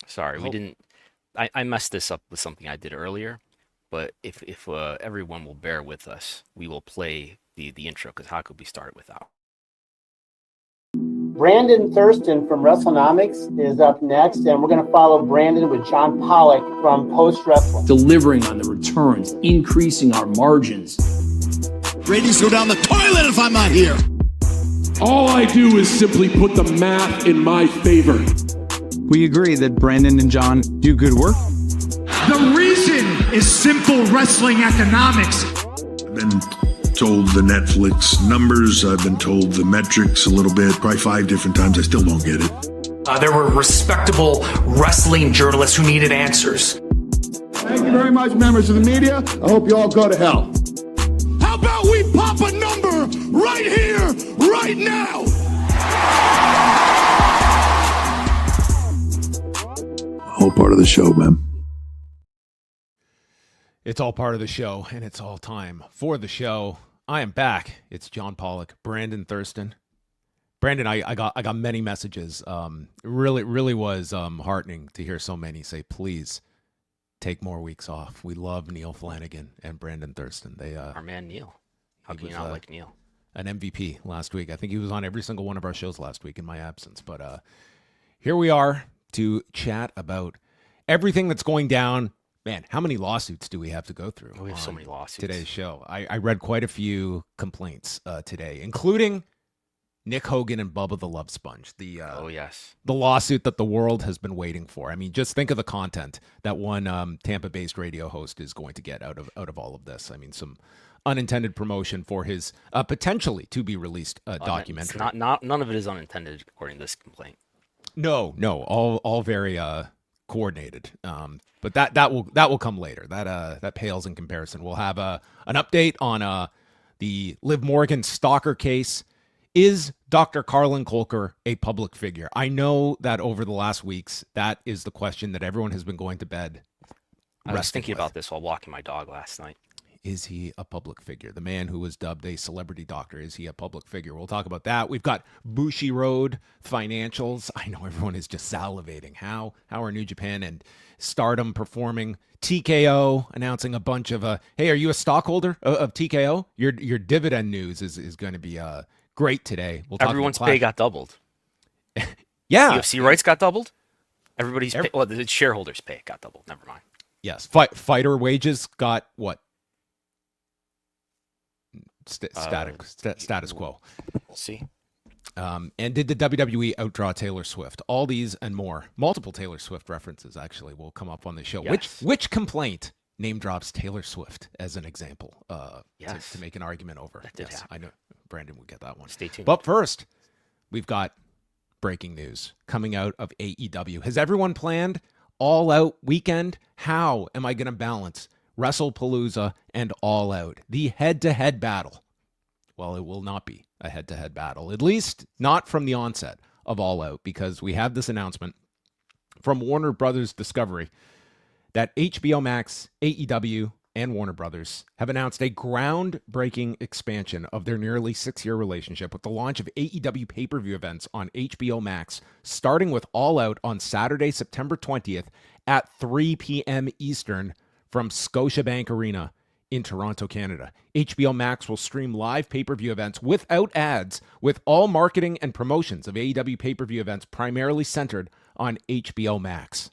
Sorry, we didn't. I messed this up with something I did earlier, but if everyone will bear with us, we will play the intro because how could we start it without? Brandon Thurston from WrestleNomics is up next, and we're going to follow Brandon with John Pollock from Post Wrestling. Delivering on the returns, increasing our margins. Ratings go down the toilet if I'm not here. All I do is simply put the math in my favor. We agree that Brandon and John do good work. The reason is simple wrestling economics. I've been told the Netflix numbers. I've been told the metrics a little bit, probably 5 different times. I still don't get it. There were respectable wrestling journalists who needed answers. Thank you very much, members of the media. I hope you all go to hell. How about we pop a number right here, right now? Whole part of the show, man. It's all part of the show, and it's all time for the show. I am back. It's John Pollock, Brandon Thurston. Brandon, I got many messages. Really was heartening to hear so many say, please take more weeks off. We love Neil Flanagan and Brandon Thurston. Our man Neil. How can you not like Neil? An MVP last week. I think he was on every single one of our shows last week in my absence. But here we are to chat about everything that's going down. Man, how many lawsuits do we have to go through? We have so many lawsuits. Today's show. I read quite a few complaints today, including Nick Hogan and Bubba the Love Sponge. The lawsuit that the world has been waiting for. I mean, just think of the content that one Tampa-based radio host is going to get out of all of this. I mean, some unintended promotion for his potentially to be released documentary. None of it is unintended according to this complaint. No, all very coordinated. But that will come later. That pales in comparison. We'll have an update on the Liv Morgan stalker case. Is Dr. Carlon Colker a public figure? I know that over the last weeks, that is the question that everyone has been going to bed. I was thinking about this while walking my dog last night. Is he a public figure? The man who was dubbed a celebrity doctor, is he a public figure? We'll talk about that. We've got Bushiroad financials. I know everyone is just salivating. How are New Japan and Stardom performing? TKO announcing a bunch of, hey, are you a stockholder of TKO? Your dividend news is going to be great today. We'll talk Everyone's pay got doubled. Yeah. UFC rights got doubled. Everybody's pay, well, the shareholders' pay got doubled. Never mind. Yes. Fighter wages got what? Status quo. We'll see. And did the WWE outdraw Taylor Swift? All these and more. Multiple Taylor Swift references, actually, will come up on the show. Yes. Which complaint name drops Taylor Swift as an example to make an argument over? That did happen. I know Brandon will get that one. Stay tuned. But first, we've got breaking news coming out of AEW. Has everyone planned All Out weekend? How am I going to balance WrestlePalooza and All Out, the head-to-head battle? Well, it will not be a head-to-head battle, at least not from the onset of All Out, because we have this announcement from Warner Brothers Discovery that HBO Max, AEW, and Warner Brothers have announced a groundbreaking expansion of their nearly 6-year relationship with the launch of AEW pay-per-view events on HBO Max, starting with All Out on Saturday, September 20th at 3 p.m. Eastern from Scotiabank Arena in Toronto, Canada. HBO Max will stream live pay-per-view events without ads, with all marketing and promotions of AEW pay-per-view events primarily centered on HBO Max.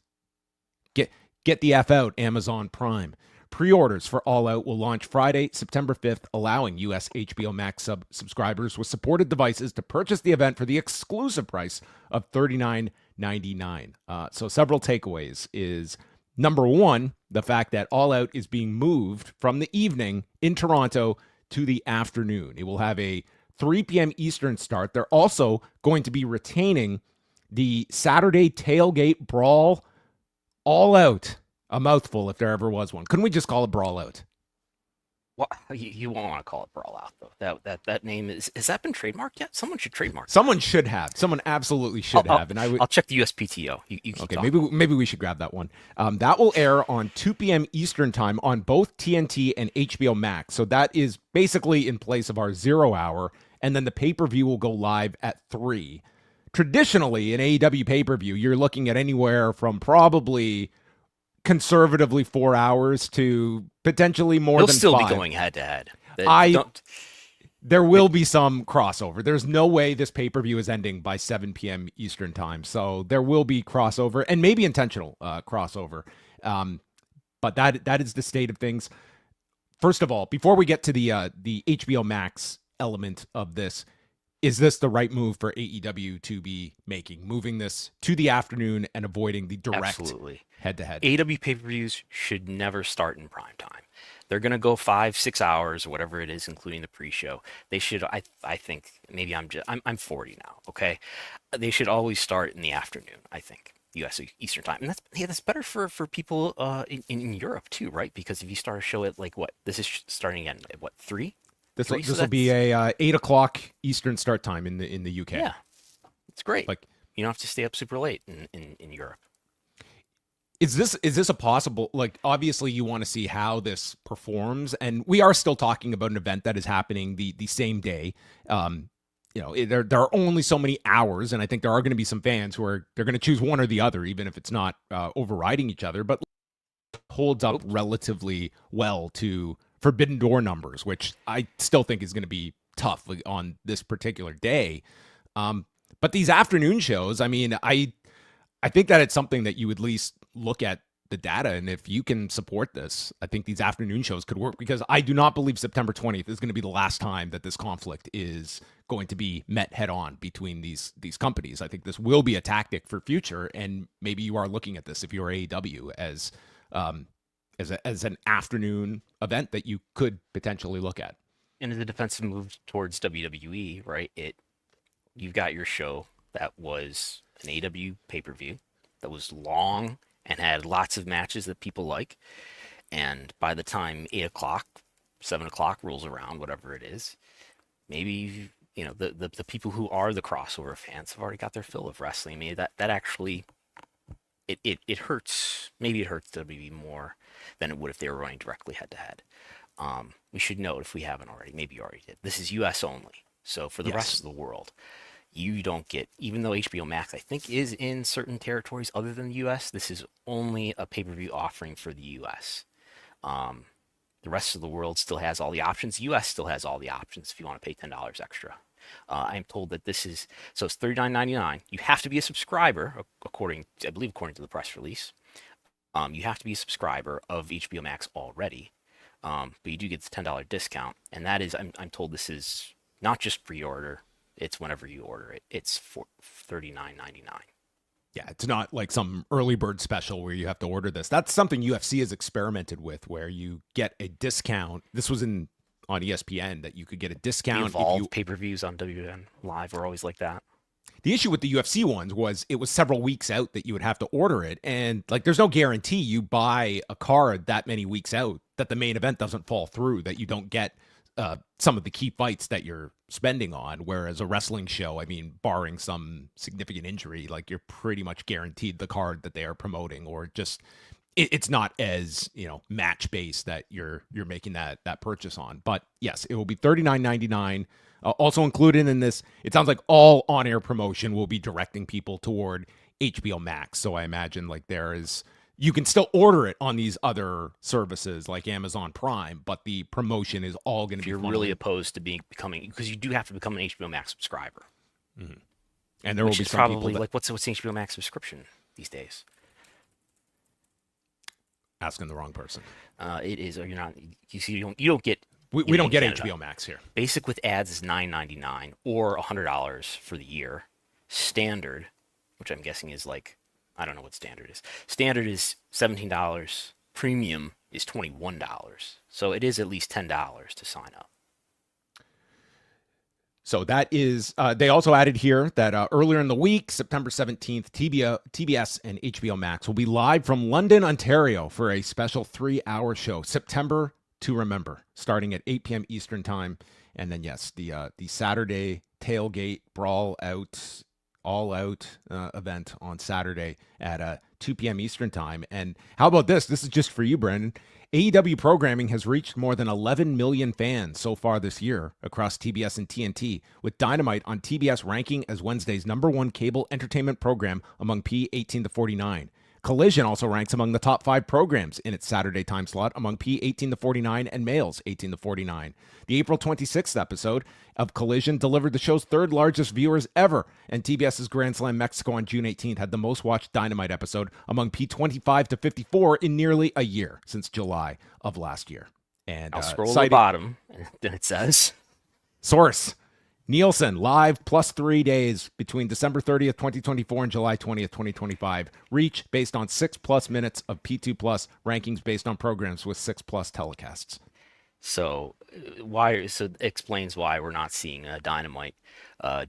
Get the F out, Amazon Prime. Pre-orders for All Out will launch Friday, September 5th, allowing U.S. HBO Max subscribers with supported devices to purchase the event for the exclusive price of $39.99. So several takeaways is, number one, the fact that All Out is being moved from the evening in Toronto to the afternoon. It will have a 3 p.m. Eastern start. They're also going to be retaining the Saturday Tailgate Brawl. All Out. A mouthful if there ever was one. Couldn't we just call it Brawl Out? Well, you won't want to call it Brawl Out, though. That name has that been trademarked yet? Someone should trademark. Someone should have. Someone absolutely should have. And I'll check the USPTO. You keep okay, talking. maybe we should grab that one. That will air on 2 p.m. Eastern time on both TNT and HBO Max. So that is basically in place of our 0 hour, and then the pay-per-view will go live at 3. traditionally, an AEW pay-per-view, you're looking at anywhere from probably conservatively 4 hours to potentially more He'll than still 5. be going head-to-head. There will be some crossover. There's no way this pay-per-view is ending by 7 p.m. Eastern time. So there will be crossover and maybe intentional crossover. But that is the state of things. First of all, before we get to the HBO Max element of this, is this the right move for AEW to be making? Moving this to the afternoon and avoiding the direct head-to-head? AEW pay-per-views should never start in prime time. They're going to go 5-6 hours or whatever it is, including the pre-show. They should, I think, maybe I'm 40 now, okay? They should always start in the afternoon, I think, U.S. Eastern time. And that's better for people in Europe too, right? Because if you start a show at like what? This is starting at what, 3? This will be a 8 o'clock Eastern start time in the UK. Yeah, it's great. Like, you don't have to stay up super late in Europe. Is this a possible, like, obviously you want to see how this performs, and we are still talking about an event that is happening the same day. There are only so many hours, and I think there are going to be some fans who they're going to choose one or the other, even if it's not overriding each other, but holds up relatively well to Forbidden Door numbers, which I still think is going to be tough on this particular day. But these afternoon shows, I mean, I think that it's something that you at least look at the data, and if you can support this, I think these afternoon shows could work, because I do not believe September 20th is going to be the last time that this conflict is going to be met head on between these companies. I think this will be a tactic for future, and maybe you are looking at this, if you're AEW, as an afternoon event that you could potentially look at. And as a defensive move towards WWE, right? You've got your show that was an AEW pay-per-view that was long and had lots of matches that people like. And by the time 8 o'clock, 7 o'clock rolls around, whatever it is, maybe, the people who are the crossover fans have already got their fill of wrestling. Maybe that actually, it hurts. Maybe it hurts WWE more than it would if they were running directly head to head. We should note, if we haven't already, maybe you already did, this is US only. So for the rest of the world, you don't get, even though HBO Max, I think, is in certain territories other than the US, this is only a pay-per-view offering for the US. The rest of the world still has all the options. US still has all the options if you want to pay $10 extra. I'm told that this is, so it's $39.99. You have to be a subscriber, according to the press release. You have to be a subscriber of HBO Max already, but you do get the $10 discount. And that is, I'm told this is not just pre-order, it's whenever you order it. It's for $39.99. Yeah, it's not like some early bird special where you have to order this. That's something UFC has experimented with, where you get a discount. This was on ESPN, that you could get a discount. The Evolve pay-per-views on WN Live were always like that. The issue with the UFC ones was it was several weeks out that you would have to order it. And like, there's no guarantee you buy a card that many weeks out that the main event doesn't fall through, that you don't get some of the key fights that you're spending on. Whereas a wrestling show, I mean, barring some significant injury, like, you're pretty much guaranteed the card that they are promoting, or just it's not as, match based that you're making that purchase on. But yes, it will be $39.99. Also included in this, it sounds like all on-air promotion will be directing people toward HBO Max. So I imagine, like, you can still order it on these other services like Amazon Prime, but the promotion is all going to be. You're really opposed to becoming, because you do have to become an HBO Max subscriber. Mm-hmm. And there will be some probably people like, what's an HBO Max subscription these days? Asking the wrong person. It is, or you're not. You see, you don't get. We don't get Canada. HBO Max here. Basic with ads is $9.99 or $100 for the year. Standard, which I'm guessing is like, I don't know what standard is. Standard is $17. Premium is $21. So it is at least $10 to sign up. So that is, they also added here that earlier in the week, September 17th, TBS and HBO Max will be live from London, Ontario for a special 3-hour show, September to Remember, starting at 8 p.m. Eastern time. And then, yes, the Saturday Tailgate Brawl out all-out event on Saturday at 2 p.m. Eastern time. And how about this? This is just for you, Brandon. AEW programming has reached more than 11 million fans so far this year across TBS and TNT, with Dynamite on TBS ranking as Wednesday's #1 cable entertainment program among P18 to 49. Collision also ranks among the top 5 programs in its Saturday time slot among P18 to 49 and males 18 to 49. The April 26th episode of Collision delivered the show's 3rd largest viewers ever, and TBS's Grand Slam Mexico on June 18th had the most watched Dynamite episode among P25 to 54 in nearly a year, since July of last year. And I'll scroll to the bottom, and then it says, source, Nielsen live plus 3 days between December 30th, 2024 and July 20th, 2025. Reach based on 6+ minutes of P2 plus rankings based on programs with 6+ telecasts. So it explains why we're not seeing Dynamite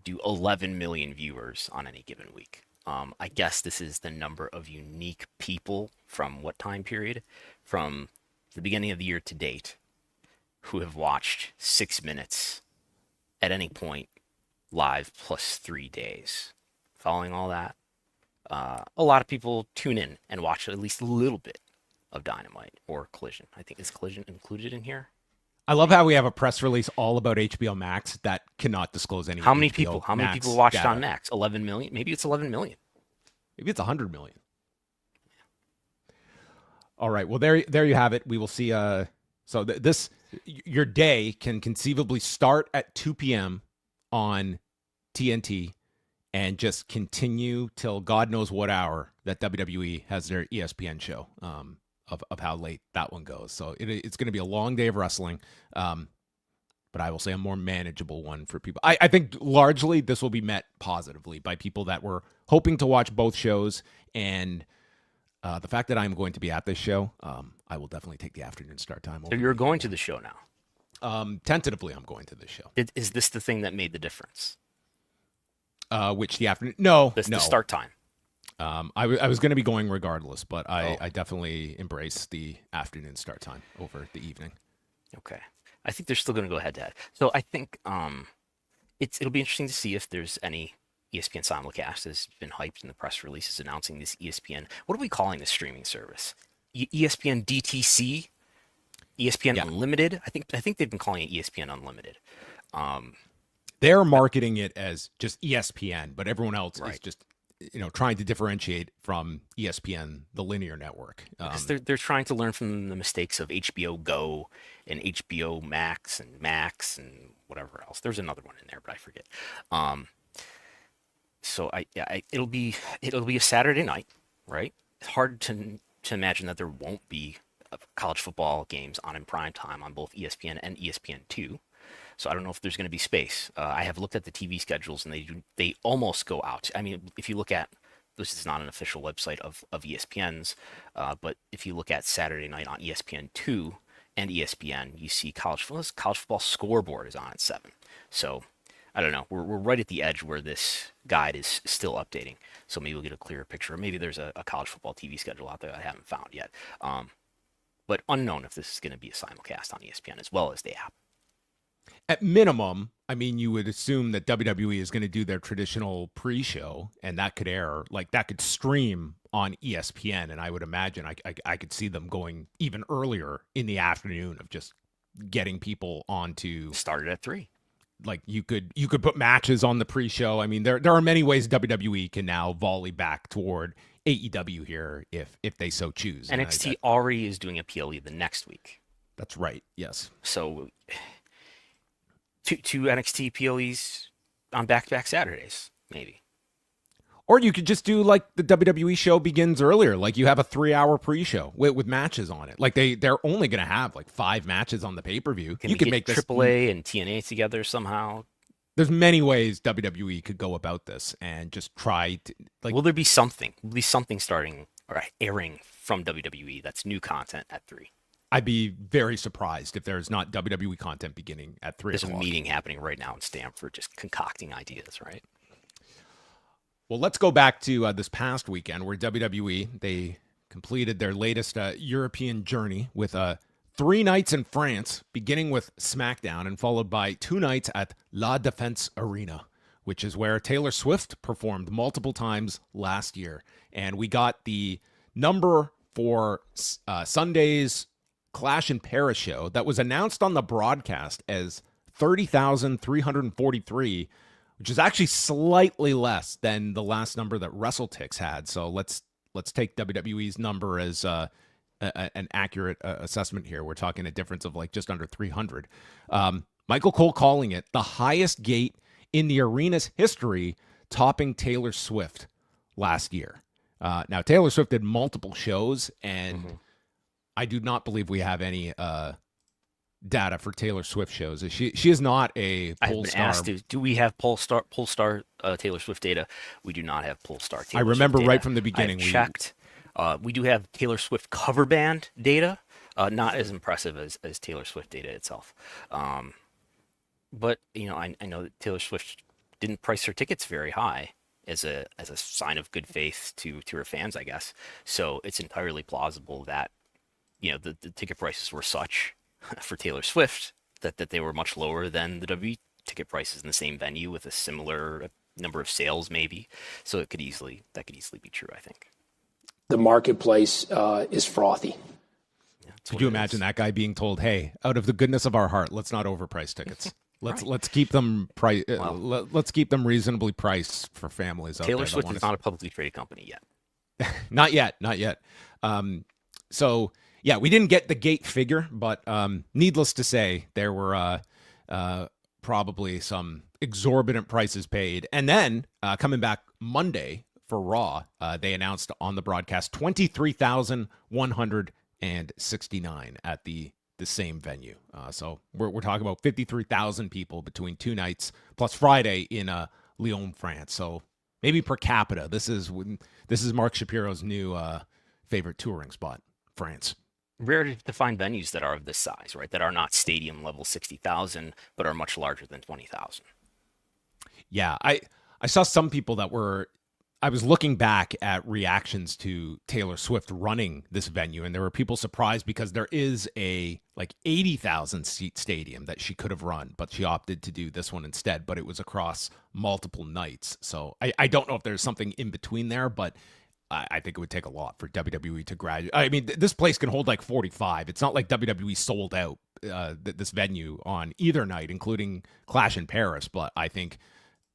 do 11 million viewers on any given week. I guess this is the number of unique people from what time period? From the beginning of the year to date who have watched 6 minutes at any point live plus 3 days. Following all that, a lot of people tune in and watch at least a little bit of Dynamite or Collision. I think, is Collision included in here? I love how we have a press release all about HBO Max that cannot disclose any. How many HBO people? How many Max people watched data. on Max? 11 million? Maybe it's 11 million. Maybe it's 100 million. All right. Well, there you have it. We will see. This your day can conceivably start at 2 p.m. on TNT and just continue till God knows what hour that WWE has their ESPN show. Of how late that one goes. So it's going to be a long day of wrestling, but I will say a more manageable one for people. I think largely this will be met positively by people that were hoping to watch both shows, and the fact that I'm going to be at this show, I will definitely take the afternoon start time. So you're going to the show now? Tentatively, I'm going to this show. Is this the thing that made the difference? Which the afternoon? No, The start time. I was going to be going regardless, but I definitely embrace the afternoon start time over the evening. Okay. I think they're still going to go head to head. So I think it'll be interesting to see if there's any ESPN simulcast. Has been hyped in the press releases announcing this ESPN. What are we calling this streaming service? ESPN DTC? ESPN Unlimited? I think they've been calling it ESPN Unlimited. They're marketing it as just ESPN, but everyone else is just trying to differentiate from ESPN, the linear network. Because they're trying to learn from the mistakes of HBO Go and HBO Max and whatever else. There's another one in there, but I forget. So it'll be a Saturday night, right? It's hard to imagine that there won't be college football games on in prime time on both ESPN and ESPN2. So I don't know if there's going to be space. I have looked at the TV schedules, and they almost go out. I mean, if you look at, this is not an official website of ESPN's, but if you look at Saturday night on ESPN2 and ESPN, you see college football scoreboard is on at 7. So I don't know. We're right at the edge where this guide is still updating. So maybe we'll get a clearer picture. Or maybe there's a college football TV schedule out there that I haven't found yet. But unknown if this is going to be a simulcast on ESPN as well as the app. At minimum, I mean, you would assume that WWE is going to do their traditional pre-show, and that could air, that could stream on ESPN, and I would imagine I could see them going even earlier in the afternoon of just getting people onto. Started at 3. You could put matches on the pre-show. I mean, there are many ways WWE can now volley back toward AEW here if they so choose. NXT already is doing a PLE the next week. That's right. Yes. So. Two NXT PLEs on back-to-back Saturdays, maybe. Or you could just do the WWE show begins earlier. You have a 3-hour pre-show with matches on it. They're only going to have 5 matches on the pay-per-view. You can make this AAA and TNA together somehow. There's many ways WWE could go about this and just try to Will there be something? Will there be something starting or airing from WWE that's new content at 3? I'd be very surprised if there's not WWE content beginning at 3 o'clock. There's a meeting happening right now in Stamford, just concocting ideas, right? Well, let's go back to this past weekend where WWE, they completed their latest European journey with 3 nights in France, beginning with SmackDown and followed by 2 nights at La Défense Arena, which is where Taylor Swift performed multiple times last year. And we got the number for Sunday's Clash in Paris show that was announced on the broadcast as 30,343, which is actually slightly less than the last number that WrestleTix had. So let's take WWE's number as an accurate assessment here. We're talking a difference of like just under 300. Michael Cole calling it the highest gate in the arena's history, topping Taylor Swift last year. Now, Taylor Swift did multiple shows, and I do not believe we have any data for Taylor Swift shows. She is not a I've been asked, do we have Polestar Taylor Swift data? We do not have Polestar Taylor Swift data. I remember right from the beginning. I've checked. We do have Taylor Swift cover band data, not as impressive as Taylor Swift data itself. But I know that Taylor Swift didn't price her tickets very high as a sign of good faith to her fans, I guess. So it's entirely plausible that the ticket prices were such for Taylor Swift that they were much lower than the WWE ticket prices in the same venue with a similar number of sales, maybe. So that could easily be true, I think. The marketplace is frothy. Yeah, could you imagine that guy being told, "Hey, out of the goodness of our heart, let's not overprice tickets. Let's keep them let's keep them reasonably priced for families out there." Taylor Swift is not a publicly traded company yet. Not yet. So yeah, we didn't get the gate figure, but needless to say, there were probably some exorbitant prices paid. And then coming back Monday for Raw, they announced on the broadcast 23,169 at the same venue. So we're talking about 53,000 people between two nights plus Friday in Lyon, France. So maybe per capita, this is Mark Shapiro's new favorite touring spot, France. Rare to find venues that are of this size, right? That are not stadium level 60,000, but are much larger than 20,000. Yeah, I saw some people that were. I was looking back at reactions to Taylor Swift running this venue, and there were people surprised because there is a 80,000 seat stadium that she could have run, but she opted to do this one instead. But it was across multiple nights, so I don't know if there's something in between there, but I think it would take a lot for WWE to graduate. I mean, this place can hold like 45. It's not like WWE sold out this venue on either night, including Clash in Paris. But I think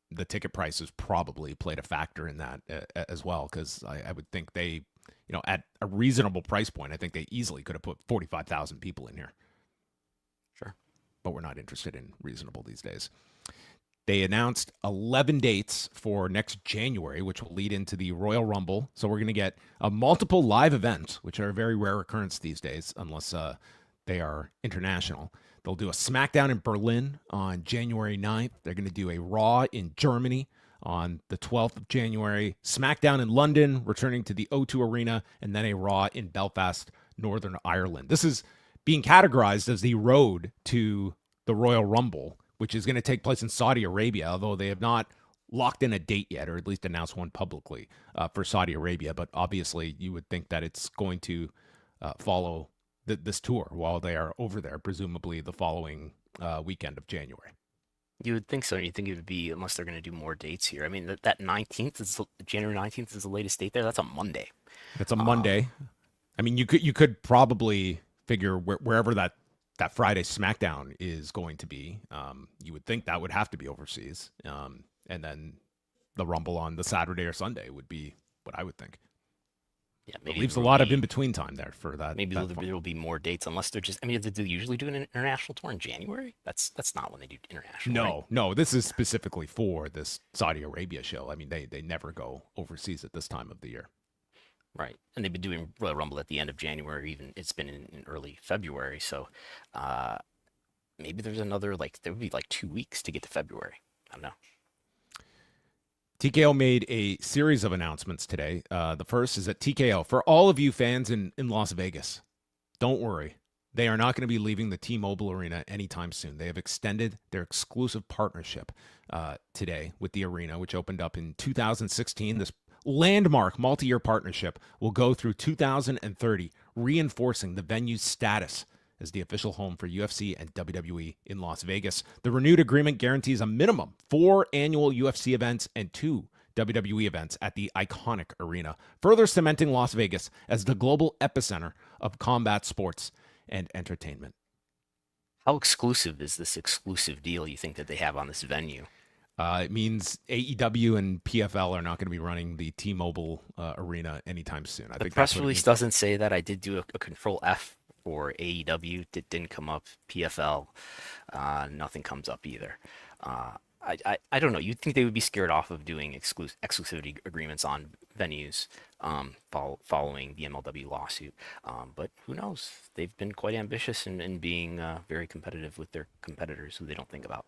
the ticket prices probably played a factor in that as well, because I would think they, at a reasonable price point, I think they easily could have put 45,000 people in here. Sure. But we're not interested in reasonable these days. They announced 11 dates for next January, which will lead into the Royal Rumble. So we're going to get multiple live events, which are a very rare occurrence these days, unless they are international. They'll do a SmackDown in Berlin on January 9th. They're going to do a Raw in Germany on the 12th of January. SmackDown in London, returning to the O2 Arena, and then a Raw in Belfast, Northern Ireland. This is being categorized as the road to the Royal Rumble, which is going to take place in Saudi Arabia, although they have not locked in a date yet, or at least announced one publicly for Saudi Arabia. But obviously, you would think that it's going to follow this tour while they are over there, presumably the following weekend of January. You would think so. You think it would be, unless they're going to do more dates here. I mean, that 19th is January 19th is the latest date there. That's a Monday. That's a Monday. I mean, you could probably figure wherever that Friday SmackDown is going to be. You would think that would have to be overseas. And then the Rumble on the Saturday or Sunday would be what I would think. Yeah, maybe it leaves a lot of in-between time there for that. Maybe there will be more dates, unless they're just, I mean, do they usually do an international tour in January? That's not when they do international. No, right? No, this is specifically for this Saudi Arabia show. I mean, they never go overseas at this time of the year. Right, and they've been doing Royal Rumble at the end of January, even it's been in early February, so maybe there's another, there would be 2 weeks to get to February. I don't know. TKO made a series of announcements today. The first is that TKO, for all of you fans in Las Vegas, don't worry. They are not going to be leaving the T-Mobile Arena anytime soon. They have extended their exclusive partnership today with the arena, which opened up in 2016. This landmark multi-year partnership will go through 2030, reinforcing the venue's status as the official home for UFC and WWE in Las Vegas. The renewed agreement guarantees a minimum 4 annual UFC events and 2 WWE events at the iconic arena, further cementing Las Vegas as the global epicenter of combat sports and entertainment. How exclusive is this exclusive deal you think that they have on this venue? It means AEW and PFL are not going to be running the T-Mobile Arena anytime soon. I The think press that's what it release means. doesn't say that. I did do a control F for AEW. It didn't come up. PFL, nothing comes up either. I don't know. You'd think they would be scared off of doing exclusivity agreements on venues following the MLW lawsuit. But who knows? They've been quite ambitious in being very competitive with their competitors who they don't think about.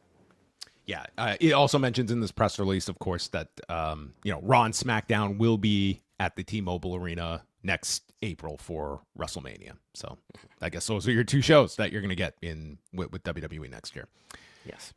Yeah, it also mentions in this press release, of course, that Raw and SmackDown will be at the T-Mobile Arena next April for WrestleMania. So I guess those are your 2 shows that you're going to get with WWE next year. Yes.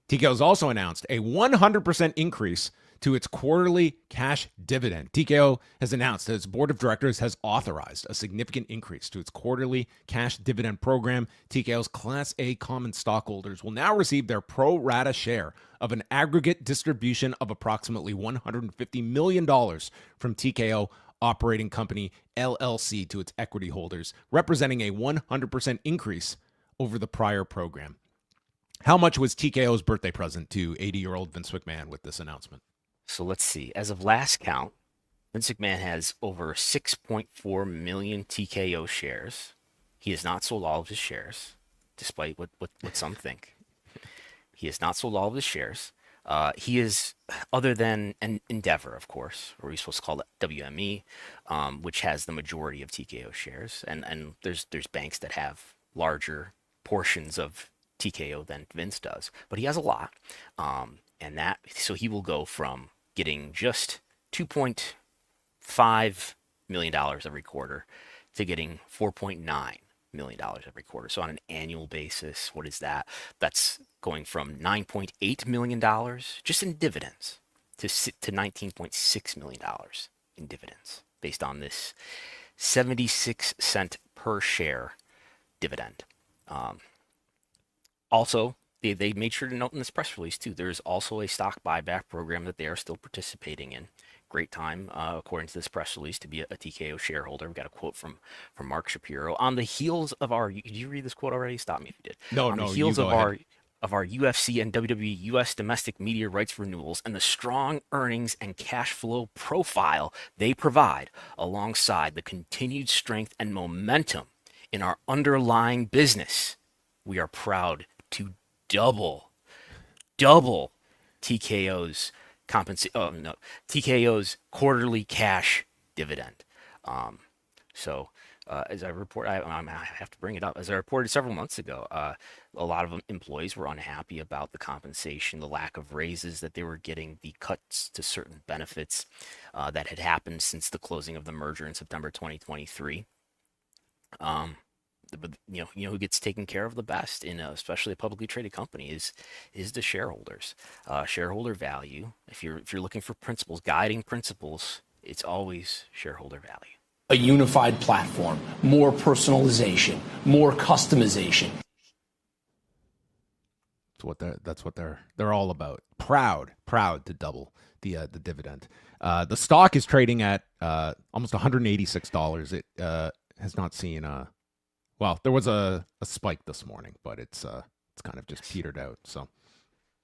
TKO's also announced a 100% increase to its quarterly cash dividend. TKO has announced that its board of directors has authorized a significant increase to its quarterly cash dividend program. TKO's Class A common stockholders will now receive their pro rata share of an aggregate distribution of approximately $150 million from TKO Operating Company LLC to its equity holders, representing a 100% increase over the prior program. How much was TKO's birthday present to 80-year-old Vince McMahon with this announcement? So let's see. As of last count, Vince McMahon has over 6.4 million TKO shares. He has not sold all of his shares, despite what some think. He has not sold all of his shares. He is, other than an Endeavor, of course, or he's supposed to call it WME, which has the majority of TKO shares. And there's banks that have larger portions of TKO than Vince does. But he has a lot. So he will go from getting just $2.5 million every quarter to getting $4.9 million every quarter. So on an annual basis, what is that? That's going from $9.8 million just in dividends to $19.6 million in dividends based on this 76-cent per share dividend. Also, they made sure to note in this press release, too, there's also a stock buyback program that they are still participating in. Great time, according to this press release, to be a TKO shareholder. We got a quote from Mark Shapiro. On the heels of our... Did you read this quote already? Stop me if you did. No, On the heels of our UFC and WWE US domestic media rights renewals and the strong earnings and cash flow profile they provide, alongside the continued strength and momentum in our underlying business, we are proud to double TKO's TKO's quarterly cash dividend. As I report, I have to bring it up. As I reported several months ago, a lot of employees were unhappy about the compensation, the lack of raises that they were getting, the cuts to certain benefits that had happened since the closing of the merger in September 2023. But who gets taken care of the best in especially a publicly traded company is the shareholders. Shareholder value. If you're looking for principles, guiding principles, it's always shareholder value. A unified platform, more personalization, more customization. That's what they're all about. Proud to double the dividend. The stock is trading at almost $186. It has not seen well, there was a spike this morning, but it's kind of just petered out. So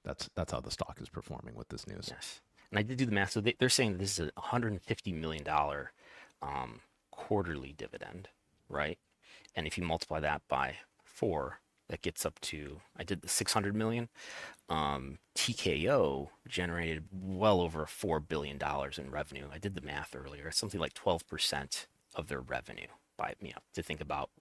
that's how the stock is performing with this news. Yes, and I did do the math. So they're saying that this is a $150 million quarterly dividend, right? And if you multiply that by 4, that gets up to, I did the 600 million. TKO generated well over $4 billion in revenue. I did the math earlier. It's something like 12% of their revenue. By to think about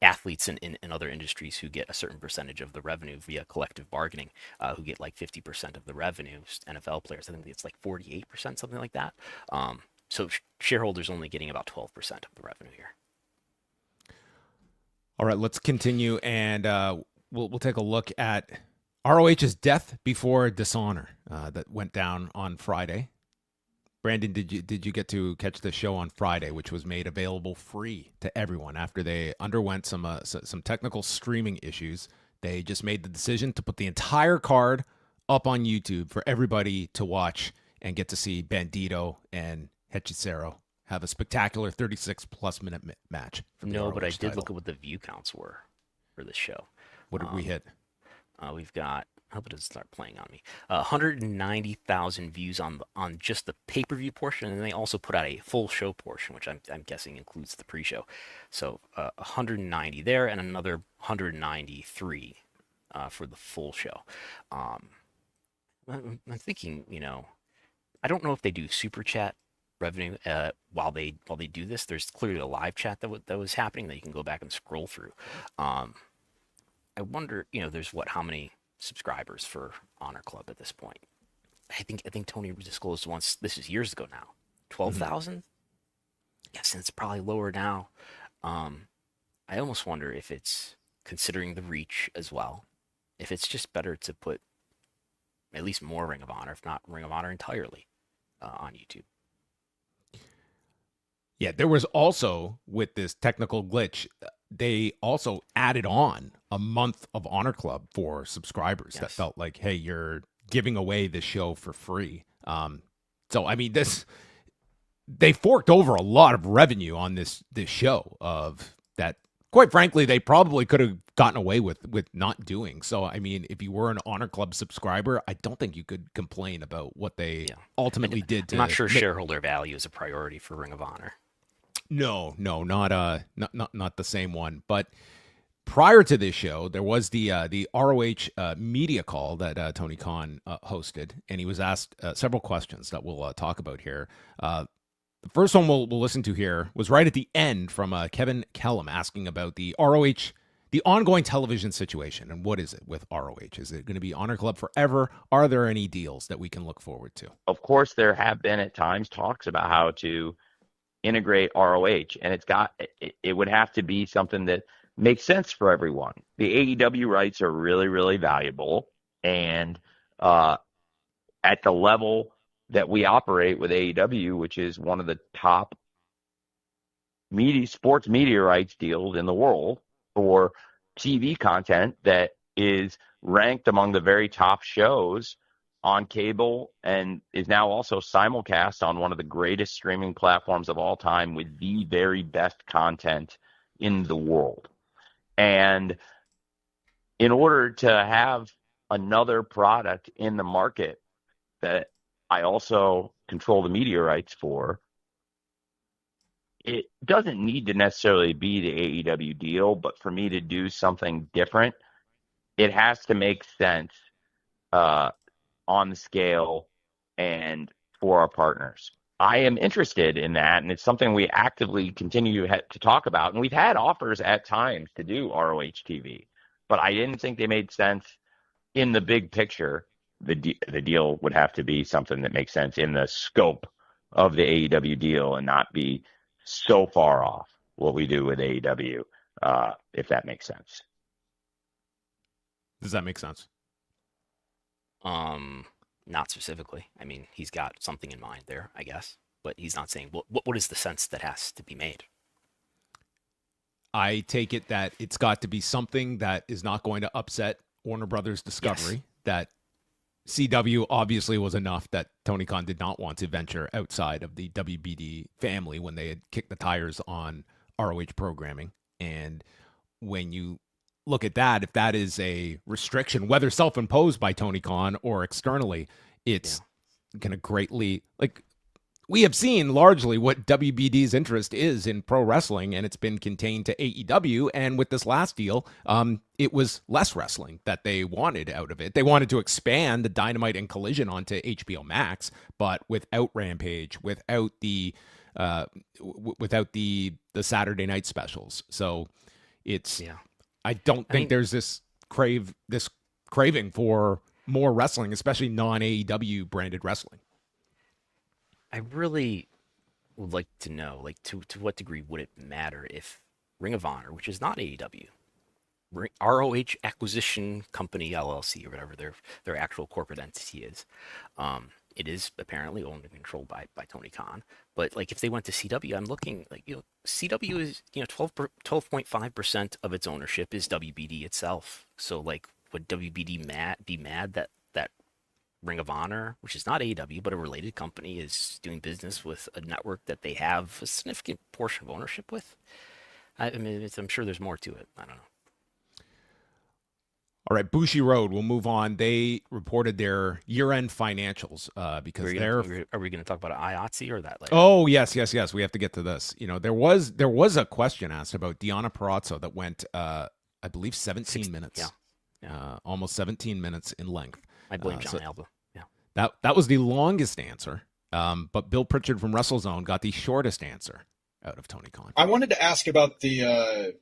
athletes in other industries who get a certain percentage of the revenue via collective bargaining, who get like 50% of the revenue. NFL players, I think it's like 48%, something like that. So shareholders only getting about 12% of the revenue here. All right, let's continue, and we'll take a look at ROH's Death Before Dishonor that went down on Friday. Brandon, did you get to catch the show on Friday, which was made available free to everyone after they underwent some technical streaming issues? They just made the decision to put the entire card up on YouTube for everybody to watch and get to see Bandito and Hechicero have a spectacular 36-plus minute match. No, but I did look at what the view counts were for this show. What did we hit? We've got, I hope it doesn't start playing on me, 190,000 views on just the pay-per-view portion, and then they also put out a full show portion, which I'm guessing includes the pre-show. So 190 there, and another 193 for the full show. I'm thinking, I don't know if they do super chat revenue while they do this. There's clearly a live chat that was happening that you can go back and scroll through. I wonder, there's how many subscribers for Honor Club at this point? I think Tony disclosed once. This is years ago now. 12,000. Mm-hmm. Yes, and it's probably lower now. I almost wonder if it's considering the reach as well. If it's just better to put at least more Ring of Honor, if not Ring of Honor entirely, on YouTube. Yeah, there was also, with this technical glitch, they also added on a month of Honor Club for subscribers. Yes. That felt like, hey, you're giving away this show for free. So, I mean, they forked over a lot of revenue on this show of that. Quite frankly, they probably could have gotten away with not doing. So, I mean, if you were an Honor Club subscriber, I don't think you could complain about what they ultimately did. I'm not sure shareholder value is a priority for Ring of Honor. No, not the same one. But prior to this show, there was the ROH media call that Tony Khan hosted, and he was asked several questions that we'll talk about here. The first one we'll listen to here was right at the end from Kevin Kellum asking about the ROH, the ongoing television situation, and what is it with ROH? Is it going to be Honor Club forever? Are there any deals that we can look forward to? Of course, there have been at times talks about how to integrate ROH, and it would have to be something that makes sense for everyone. The AEW rights are really, really valuable, and at the level that we operate with AEW, which is one of the top sports media rights deals in the world for TV content that is ranked among the very top shows on cable and is now also simulcast on one of the greatest streaming platforms of all time with the very best content in the world. And in order to have another product in the market that I also control the media rights for, it doesn't need to necessarily be the AEW deal, but for me to do something different, it has to make sense on the scale and for our partners. I am interested in that, and it's something we actively continue to talk about. And we've had offers at times to do ROH TV, but I didn't think they made sense in the big picture. The deal would have to be something that makes sense in the scope of the AEW deal and not be so far off what we do with AEW, if that makes sense. Does that make sense? Not specifically. I mean, he's got something in mind there, I guess, but he's not saying what is the sense that has to be made. I take it that it's got to be something that is not going to upset Warner Brothers Discovery. Yes. That CW obviously was enough that Tony Khan did not want to venture outside of the WBD family when they had kicked the tires on ROH programming. And when you look at that, if that is a restriction, whether self-imposed by Tony Khan or externally, it's going to greatly, we have seen largely what WBD's interest is in pro wrestling, and it's been contained to AEW. And with this last deal, it was less wrestling that they wanted out of it. They wanted to expand the Dynamite and Collision onto HBO Max, but without Rampage, without the Saturday night specials. So it's, I don't think there's this craving for more wrestling, especially non-AEW branded wrestling. I really would like to know, to what degree would it matter if Ring of Honor, which is not AEW, ROH Acquisition Company LLC or whatever their actual corporate entity is, it is apparently owned and controlled by Tony Khan. But like if they went to CW, I'm looking like CW is 12.5% of its ownership is WBD itself. So like would WBD be mad that Ring of Honor, which is not AEW but a related company, is doing business with a network that they have a significant portion of ownership with? I mean, I'm sure there's more to it. I don't know. All right, Bushiroad, we'll move on. They reported their year-end financials because Are we going to talk about IATSE or that later? Oh, yes. We have to get to this. There was a question asked about Deonna Purrazzo that went, I believe, 17 minutes. Yeah. Almost 17 minutes in length. I blame John Alba. Yeah. That was the longest answer. But Bill Pritchard from WrestleZone got the shortest answer out of Tony Khan. I wanted to ask about the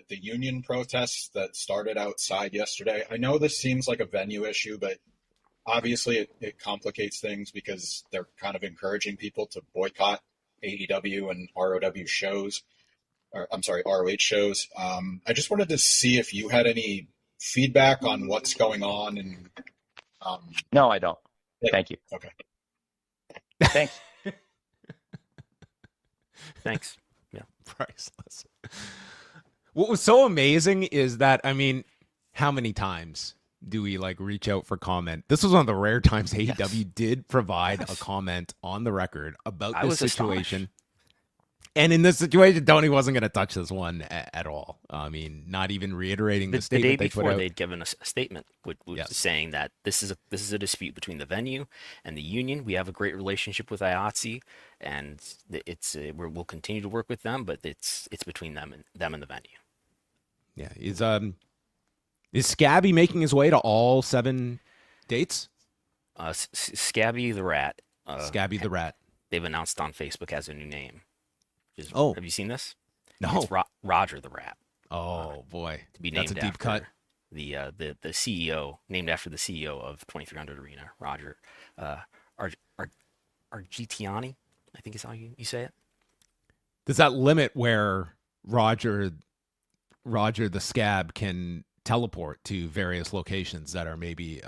union protests that started outside yesterday. I know this seems like a venue issue, but obviously it complicates things because they're kind of encouraging people to boycott AEW and ROW shows. ROH shows. I just wanted to see if you had any feedback on what's going on. And no, I don't. Thank you. Okay. Thanks. Thanks. Yeah. Priceless. What was so amazing is that, I mean, how many times do we reach out for comment? This was one of the rare times AEW did provide a comment on the record about this situation. Astonished. And in this situation, Tony wasn't going to touch this one at all. I mean, not even reiterating the statement day they put before out. they'd given a statement saying that this is a dispute between the venue and the union. We have a great relationship with IATSE, and we'll continue to work with them, but it's between them and the venue. Yeah, is Scabby making his way to all 7 dates? Scabby the Rat. Scabby the Rat. They've announced on Facebook has a new name. Have you seen this? No. It's Roger the Rat. Oh boy, to be named that's a deep cut. The CEO, named after the CEO of 2300 Arena, Roger Argentiani, I think is how you say it. Does that limit where Roger the Scab can teleport to various locations that are maybe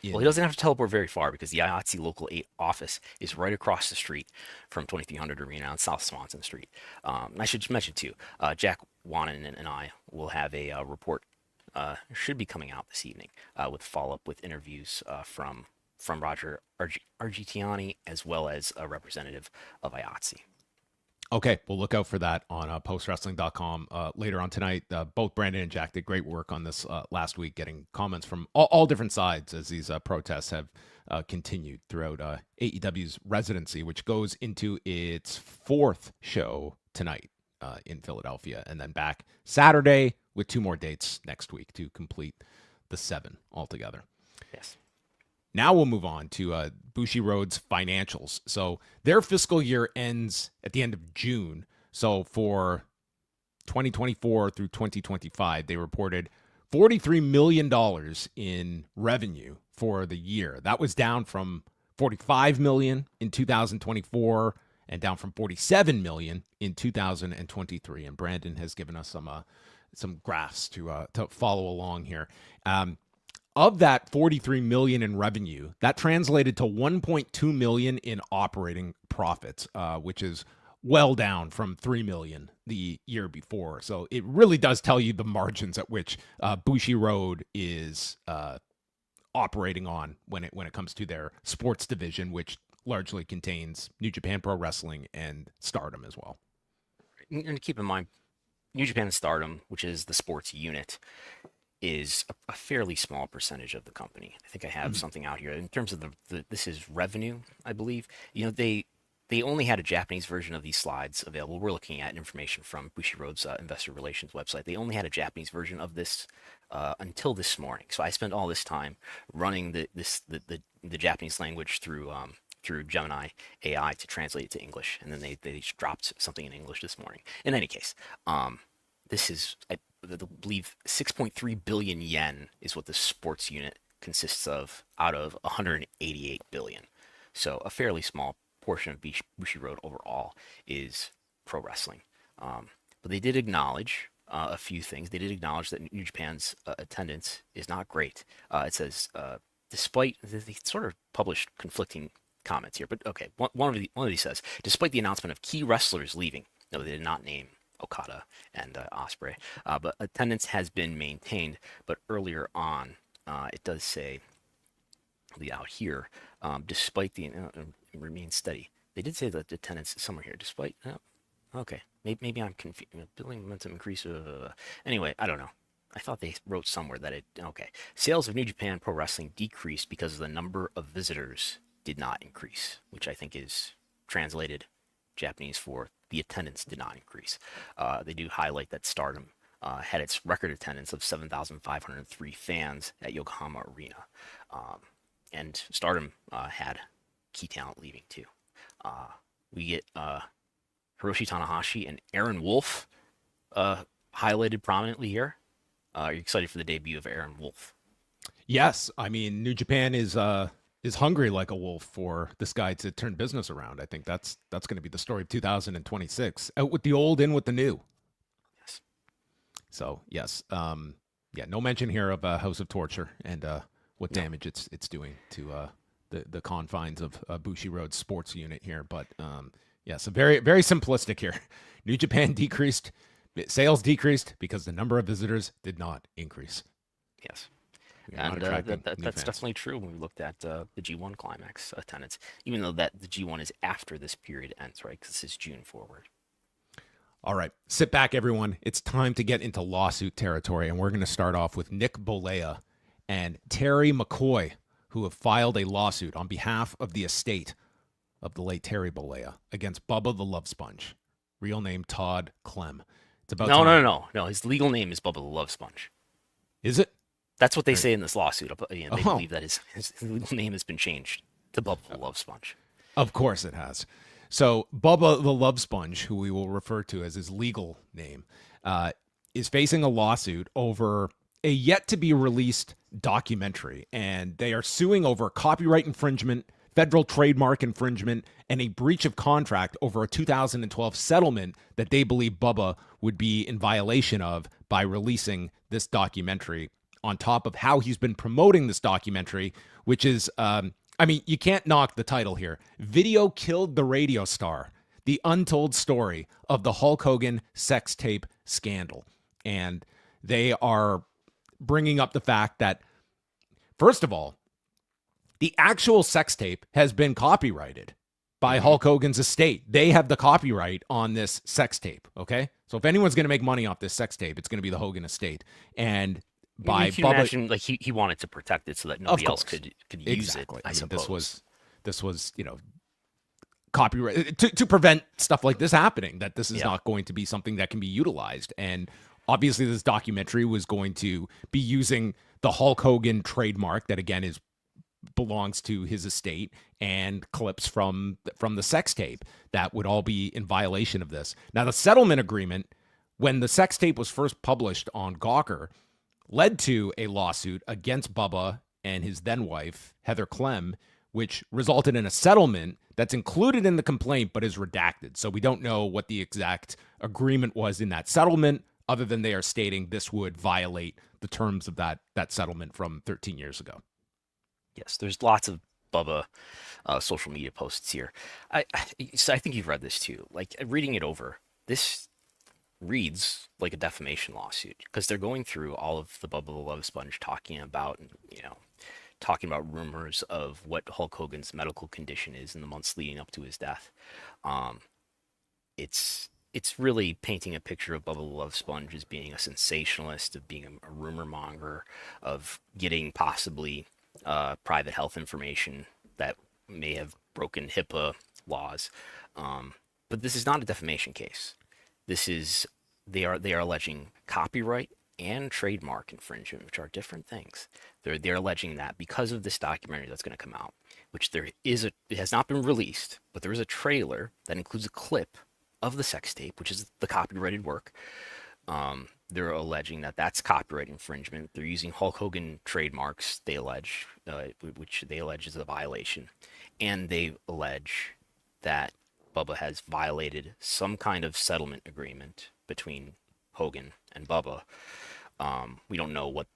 Well, he doesn't have to teleport very far because the IATSE Local 8 office is right across the street from 2300 Arena on South Swanson Street. I should just mention, too, Jack Wannen and I will have a report, should be coming out this evening, with follow-up with interviews from Roger Argentiani as well as a representative of IATSE. Okay, we'll look out for that on postwrestling.com later on tonight. Both Brandon and Jack did great work on this last week, getting comments from all different sides as these protests have continued throughout AEW's residency, which goes into its 4th show tonight in Philadelphia, and then back Saturday with 2 more dates next week to complete the 7 altogether. Yes. Now we'll move on to Bushiroad's financials. So their fiscal year ends at the end of June. So for 2024 through 2025, they reported $43 million in revenue for the year. That was down from $45 million in 2024 and down from $47 million in 2023. And Brandon has given us some graphs to follow along here. Of that $43 million in revenue, that translated to $1.2 million in operating profits, which is well down from $3 million the year before. So it really does tell you the margins at which Bushiroad is operating on when it comes to their sports division, which largely contains New Japan Pro Wrestling and Stardom as well. And keep in mind, New Japan and Stardom, which is the sports unit, is a fairly small percentage of the company. I think I have something out here in terms of this is revenue, I believe. They only had a Japanese version of these slides available. We're looking at information from Bushiroad's investor relations website. They only had a Japanese version of this until this morning. So I spent all this time running the Japanese language through Gemini AI to translate it to English, and then they just dropped something in English this morning. In any case, this is I believe 6.3 billion yen is what the sports unit consists of out of 188 billion. So a fairly small portion of Bushiroad overall is pro wrestling. But they did acknowledge a few things. They did acknowledge that New Japan's attendance is not great. It says despite they sort of published conflicting comments here, but okay, one of these says, despite the announcement of key wrestlers leaving, no, they did not name Okada and Ospreay, but attendance has been maintained. But earlier on, it does say out here, despite the remain steady. They did say that the attendance is somewhere here, despite. Okay, maybe I'm confused. Billing momentum increase. Anyway, I don't know. I thought they wrote somewhere that it. Okay, sales of New Japan Pro Wrestling decreased because the number of visitors did not increase, which I think is translated Japanese for the attendance did not increase. They do highlight that Stardom had its record attendance of 7,503 fans at Yokohama Arena. And Stardom had key talent leaving too. We get Hiroshi Tanahashi and Aaron Wolf highlighted prominently here. Are you excited for the debut of Aaron Wolf? Yes, I mean New Japan is hungry like a wolf for this guy to turn business around. I think that's going to be the story of 2026. Out with the old, in with the new. Yes. So yes, no mention here of House of Torture and what damage it's doing to the confines of Bushiroad sports unit here. But yes, a very very simplistic here. New Japan sales decreased because the number of visitors did not increase. Yes. And that's definitely true when we looked at the G1 Climax attendance, even though that the G1 is after this period ends, right? Because this is June forward. All right, sit back, everyone. It's time to get into lawsuit territory, and we're going to start off with Nick Bolea and Terry McCoy, who have filed a lawsuit on behalf of the estate of the late Terry Bolea against Bubba the Love Sponge, real name Todd Clem. It's about no. His legal name is Bubba the Love Sponge. Is it? That's what they say in this lawsuit. They believe that his legal name has been changed to Bubba the Love Sponge. Of course it has. So Bubba the Love Sponge, who we will refer to as his legal name, is facing a lawsuit over a yet-to-be-released documentary. And they are suing over copyright infringement, federal trademark infringement, and a breach of contract over a 2012 settlement that they believe Bubba would be in violation of by releasing this documentary, on top of how he's been promoting this documentary, which is, you can't knock the title here. Video Killed the Radio Star, the untold story of the Hulk Hogan sex tape scandal. And they are bringing up the fact that, first of all, the actual sex tape has been copyrighted by Hulk Hogan's estate. They have the copyright on this sex tape, okay? So if anyone's going to make money off this sex tape, it's going to be the Hogan estate. And by Bubba, imagine, like he wanted to protect it so that nobody else could use it. I suppose this was copyright to prevent stuff like this happening. That this is not going to be something that can be utilized. And obviously, this documentary was going to be using the Hulk Hogan trademark that again belongs to his estate, and clips from the sex tape that would all be in violation of this. Now, the settlement agreement, when the sex tape was first published on Gawker, led to a lawsuit against Bubba and his then wife, Heather Clem, which resulted in a settlement that's included in the complaint but is redacted. So we don't know what the exact agreement was in that settlement, other than they are stating this would violate the terms of that settlement from 13 years ago. Yes, there's lots of Bubba social media posts here. So I think you've read this too. Like, reading it over, this reads like a defamation lawsuit, because they're going through all of the Bubba the Love Sponge talking about rumors of what Hulk Hogan's medical condition is in the months leading up to his death. It's really painting a picture of Bubba the Love Sponge as being a sensationalist, of being a rumor monger, of getting possibly private health information that may have broken HIPAA laws. But this is not a defamation case. They are alleging copyright and trademark infringement, which are different things. They're alleging that because of this documentary that's going to come out, which it has not been released, but there is a trailer that includes a clip of the sex tape, which is the copyrighted work. They're alleging that that's copyright infringement. They're using Hulk Hogan trademarks, they allege, which they allege is a violation. And they allege that Bubba has violated some kind of settlement agreement between Hogan and Bubba. We don't know what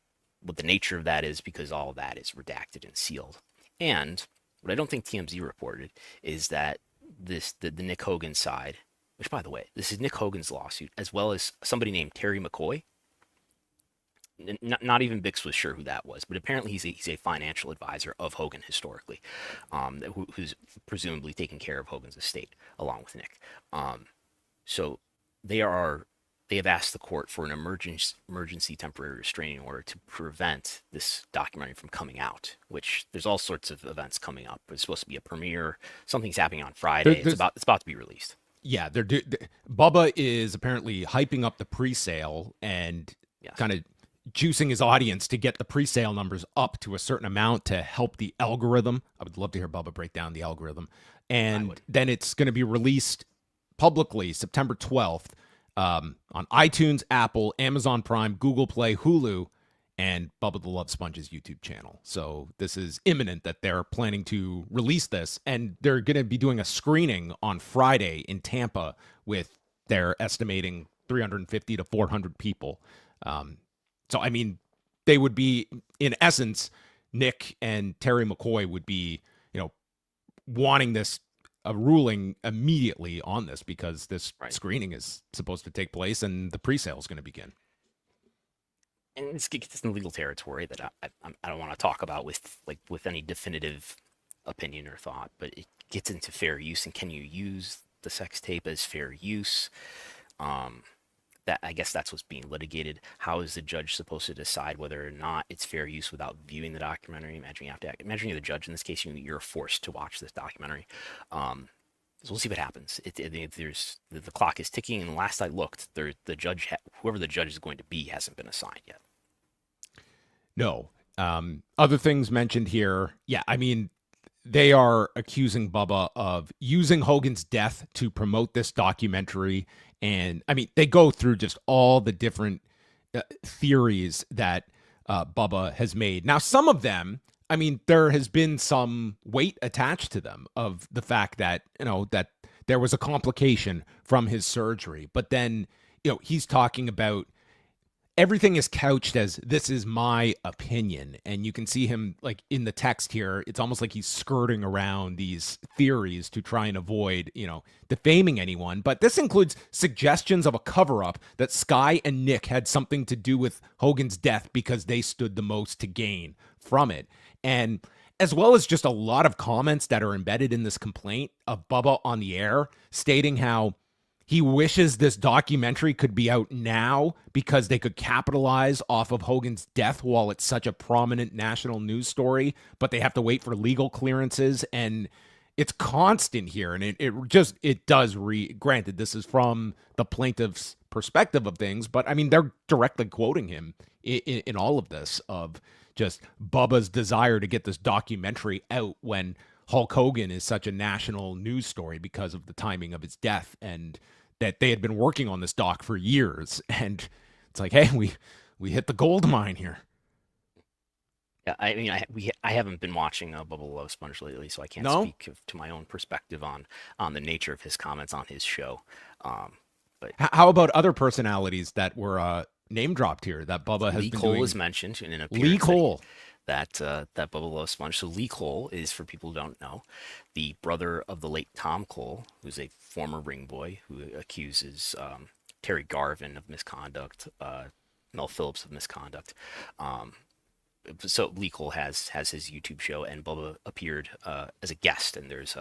what the nature of that is, because all of that is redacted and sealed. And what I don't think TMZ reported is that the Nick Hogan side, which, by the way, this is Nick Hogan's lawsuit, as well as somebody named Terry McCoy. Not even Bix was sure who that was, but apparently he's a financial advisor of Hogan historically, who's presumably taking care of Hogan's estate along with Nick. So they have asked the court for an emergency temporary restraining order to prevent this documentary from coming out. Which there's all sorts of events coming up. It's supposed to be a premiere. Something's happening on Friday. It's about to be released. Yeah, Bubba is apparently hyping up the pre-sale and kind of juicing his audience to get the pre-sale numbers up to a certain amount to help the algorithm. I would love to hear Bubba break down the algorithm. And then it's going to be released publicly September 12th on iTunes, Apple, Amazon Prime, Google Play, Hulu, and Bubba the Love Sponge's YouTube channel. So this is imminent that they're planning to release this, and they're going to be doing a screening on Friday in Tampa with their estimating 350 to 400 people. So, I mean, they would be, in essence, Nick and Terry McCoy would be, wanting a ruling immediately on this, because this screening is supposed to take place and the pre-sale is going to begin. And this gets in legal territory that I don't want to talk about with any definitive opinion or thought, but it gets into fair use, and can you use the sex tape as fair use? That, I guess, that's what's being litigated. How is the judge supposed to decide whether or not it's fair use without viewing the documentary? Imagine you're the judge in this case. You're forced to watch this documentary. So we'll see what happens. The clock is ticking, and last I looked, the judge, whoever the judge is going to be, hasn't been assigned yet. No. Other things mentioned here. Yeah, I mean, they are accusing Bubba of using Hogan's death to promote this documentary. And I mean, they go through just all the different theories that Bubba has made. Now, some of them, I mean, there has been some weight attached to them of the fact that, that there was a complication from his surgery. But then, he's talking about everything is couched as, this is my opinion. And you can see him, like, in the text here, it's almost like he's skirting around these theories to try and avoid, defaming anyone. But this includes suggestions of a cover-up that Sky and Nick had something to do with Hogan's death because they stood the most to gain from it. And as well as just a lot of comments that are embedded in this complaint of Bubba on the air, stating how he wishes this documentary could be out now because they could capitalize off of Hogan's death while it's such a prominent national news story, but they have to wait for legal clearances. And it's constant here. And it does granted, this is from the plaintiff's perspective of things, but I mean, they're directly quoting him in all of this, of just Bubba's desire to get this documentary out when Hulk Hogan is such a national news story because of the timing of his death, and that they had been working on this doc for years. And it's like, hey, we hit the gold mine here. Yeah, I mean, I haven't been watching Bubba the Love Sponge lately, so I can't speak to my own perspective on the nature of his comments on his show. But how about other personalities that were name dropped here that Bubba has Lee been Cole doing? is mentioned in an appearance. Lee Cole. That Bubba the Love Sponge. So Lee Cole is, for people who don't know, the brother of the late Tom Cole, who's a former ring boy who accuses Terry Garvin of misconduct, Mel Phillips of misconduct. So Lee Cole has his YouTube show, and Bubba appeared as a guest, and there's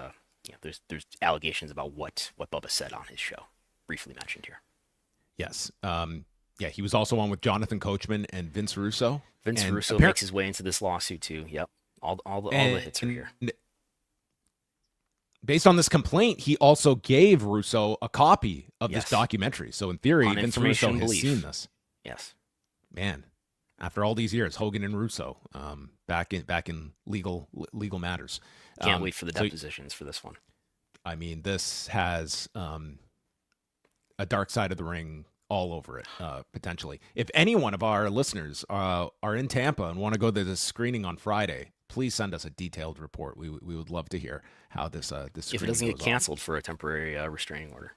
allegations about what Bubba said on his show, briefly mentioned here. Yes. Yeah, he was also on with Jonathan Coachman and Vince Russo. Vince Russo makes his way into this lawsuit too. Yep, all the hits are here. Based on this complaint, he also gave Russo a copy of this documentary. So in theory, Vince Russo has seen this. Yes. Man, after all these years, Hogan and Russo back in legal matters. Can't wait for the depositions for this one. I mean, this has a dark side of the ring all over it, potentially. If any one of our listeners are in Tampa and want to go to this screening on Friday, please send us a detailed report. We would love to hear how this if it screening doesn't get goes canceled for a temporary restraining order.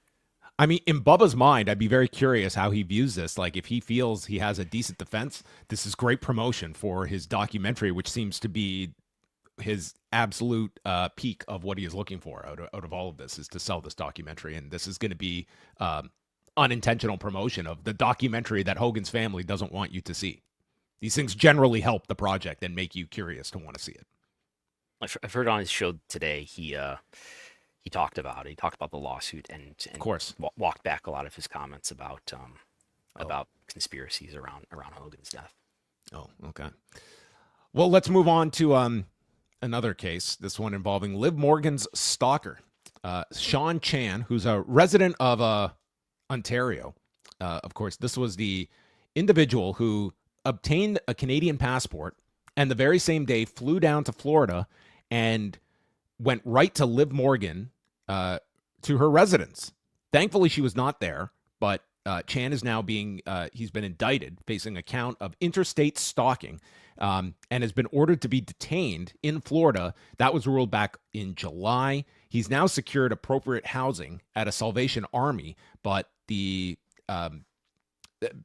I mean, in Bubba's mind, I'd be very curious how he views this. Like, if he feels he has a decent defense, this is great promotion for his documentary, which seems to be his absolute peak of what he is looking for out of all of this, is to sell this documentary. And this is going to be unintentional promotion of the documentary that Hogan's family doesn't want you to see. These things generally help the project and make you curious to want to see it. I've heard on his show today, he talked about it. He talked about the lawsuit and of course, walked back a lot of his comments about conspiracies around Hogan's death. Oh, okay. Well, let's move on to another case. This one involving Liv Morgan's stalker, Sean Chan, who's a resident of Ontario. Of course, this was the individual who obtained a Canadian passport and the very same day flew down to Florida and went right to Liv Morgan to her residence. Thankfully, she was not there, but Chan is now he's been indicted, facing a count of interstate stalking, and has been ordered to be detained in Florida. That was ruled back in July. He's now secured appropriate housing at a Salvation Army, but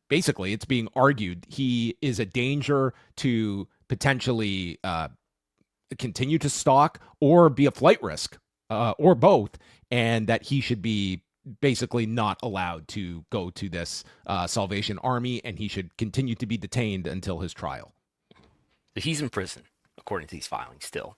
basically it's being argued he is a danger to potentially continue to stalk or be a flight risk, or both, and that he should be basically not allowed to go to this Salvation Army, and he should continue to be detained until his trial. He's in prison, according to these filings still.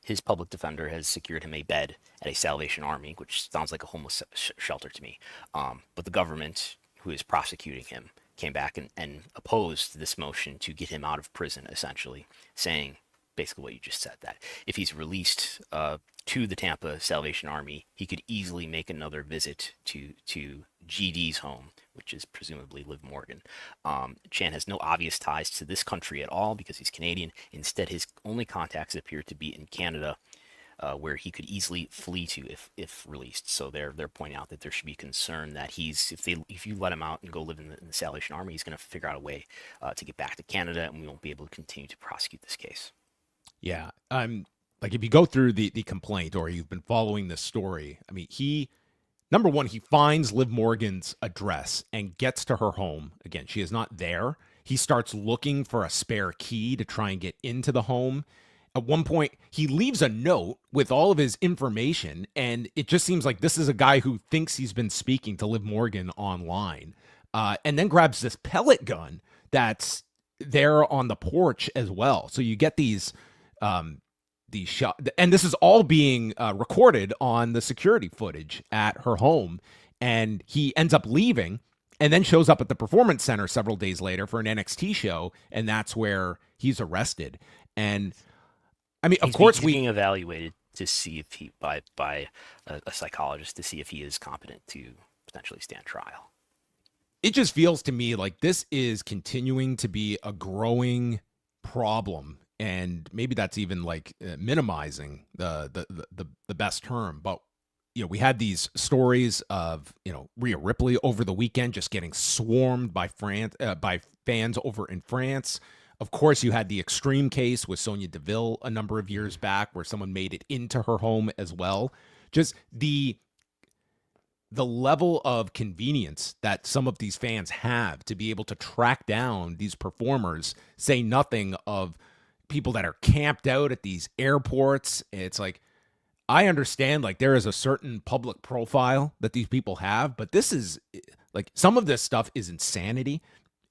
His public defender has secured him a bed at a Salvation Army, which sounds like a homeless shelter to me. But the government, who is prosecuting him, came back and opposed this motion to get him out of prison, essentially, saying basically what you just said, that if he's released to the Tampa Salvation Army, he could easily make another visit to GD's home, which is presumably Liv Morgan. Chan has no obvious ties to this country at all because he's Canadian. Instead, his only contacts appear to be in Canada, where he could easily flee to if released. So they're pointing out that there should be concern that if you let him out and go live in the Salvation Army, he's going to figure out a way to get back to Canada, and we won't be able to continue to prosecute this case. Yeah, like if you go through the complaint, or you've been following this story, I mean, number one, he finds Liv Morgan's address and gets to her home. Again, she is not there. He starts looking for a spare key to try and get into the home. At one point, he leaves a note with all of his information, and it just seems like this is a guy who thinks he's been speaking to Liv Morgan online, and then grabs this pellet gun that's there on the porch as well. So you get these shots, and this is all being recorded on the security footage at her home, and he ends up leaving and then shows up at the Performance Center several days later for an NXT show, and that's where he's arrested. And I mean, of course, he's being evaluated to see if he by a psychologist to see if he is competent to potentially stand trial. It just feels to me like this is continuing to be a growing problem, and maybe that's even like minimizing the best term. But you know, we had these stories of Rhea Ripley over the weekend just getting swarmed by fans over in France. Of course, you had the extreme case with Sonya Deville a number of years back where someone made it into her home as well. Just the level of convenience that some of these fans have to be able to track down these performers, say nothing of people that are camped out at these airports. It's like, I understand like there is a certain public profile that these people have, but this is like, some of this stuff is insanity.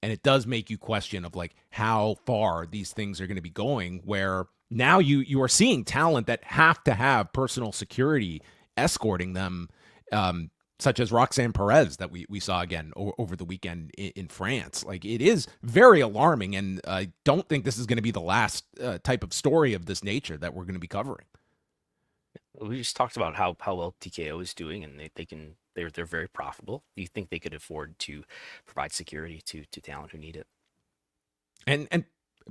And it does make you question of like how far these things are going to be going, where now you are seeing talent that have to have personal security escorting them, such as Roxanne Perez that we saw again over the weekend in France. Like, it is very alarming, and I don't think this is going to be the last type of story of this nature that we're going to be covering. We just talked about how well TKO is doing, and they're very profitable. Do you think they could afford to provide security to talent who need it? And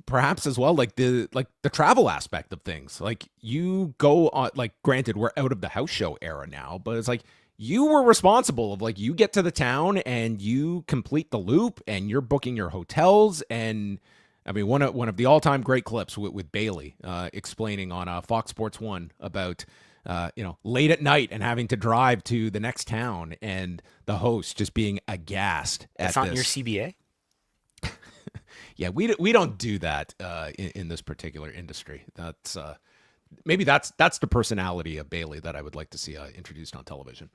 perhaps as well, like the travel aspect of things. Like, you go on, like, granted, we're out of the house show era now, but it's like you were responsible of like, you get to the town and you complete the loop and you're booking your hotels. And I mean, one of the all-time great clips with Bailey explaining on Fox Sports 1 about late at night and having to drive to the next town, and the host just being aghast at That's not this. your CBA? Yeah, we don't do that in this particular industry. That's maybe that's the personality of Bailey that I would like to see introduced on television.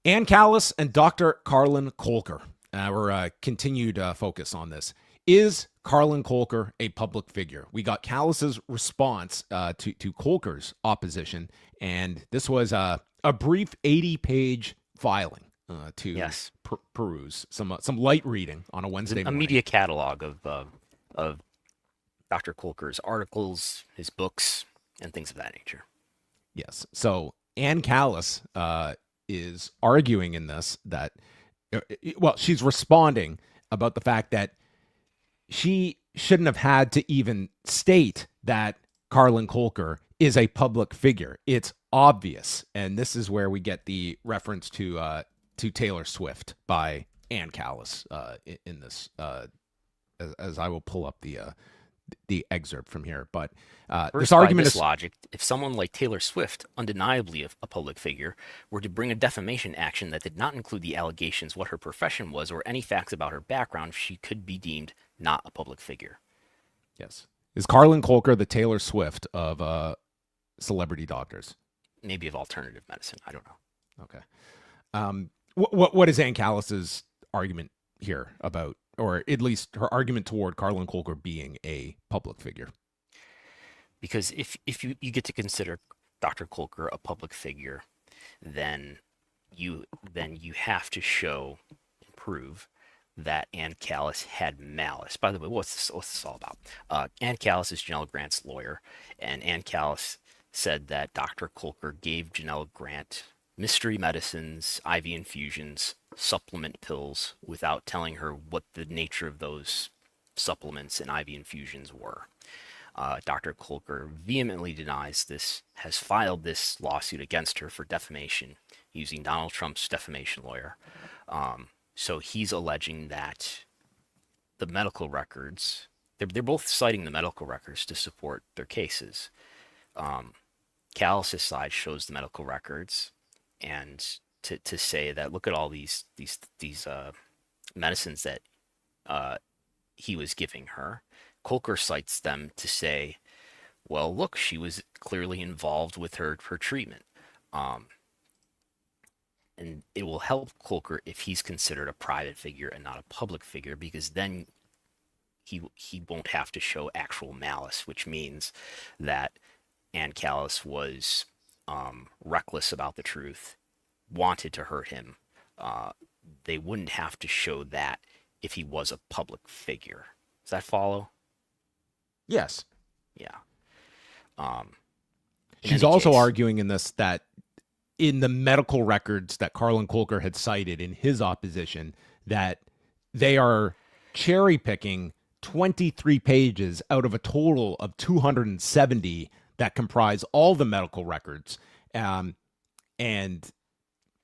Ann Callis and Dr. Carlon Colker. Our continued focus on this. Is Carlon Colker a public figure? We got Callis's response to Colker's opposition, and this was a brief 80-page filing to peruse, some light reading on a Wednesday morning. A media catalog of Dr. Colker's articles, his books, and things of that nature. Yes. So Ann Callis is arguing in this that, well, she's responding about the fact that she shouldn't have had to even state that Carlon Colker is a public figure. It's obvious. And this is where we get the reference to Taylor Swift by Ann Callis in this, as I will pull up the excerpt from here. But this argument is logic. If someone like Taylor Swift, undeniably a public figure, were to bring a defamation action that did not include the allegations, what her profession was, or any facts about her background, she could be deemed not a public figure. Yes. Is Carlon Colker the Taylor Swift of celebrity doctors? Maybe of alternative medicine. I don't know. Okay. What is Ann Callis's argument here about, or at least her argument toward Carlon Colker being a public figure? Because if you get to consider Dr. Colker a public figure, then you have to show and prove that Ann Callis had malice. By the way, what's this all about? Ann Callis is Janelle Grant's lawyer, and Ann Callis said that Dr. Colker gave Janelle Grant mystery medicines, IV infusions, supplement pills without telling her what the nature of those supplements and IV infusions were. Dr. Colker vehemently denies this, has filed this lawsuit against her for defamation using Donald Trump's defamation lawyer. So he's alleging that the medical records, they're both citing the medical records to support their cases. Callis' side shows the medical records, and to say that, look at all these medicines that he was giving her. Colker cites them to say, well, look, she was clearly involved with her treatment. And it will help Colker if he's considered a private figure and not a public figure, because then he won't have to show actual malice, which means that Ann Callis was reckless about the truth, wanted to hurt him. They wouldn't have to show that if he was a public figure. Does that follow? Yes. Yeah. She's also arguing in this that in the medical records that Carlon Colker had cited in his opposition, that they are cherry picking 23 pages out of a total of 270 that comprise all the medical records, and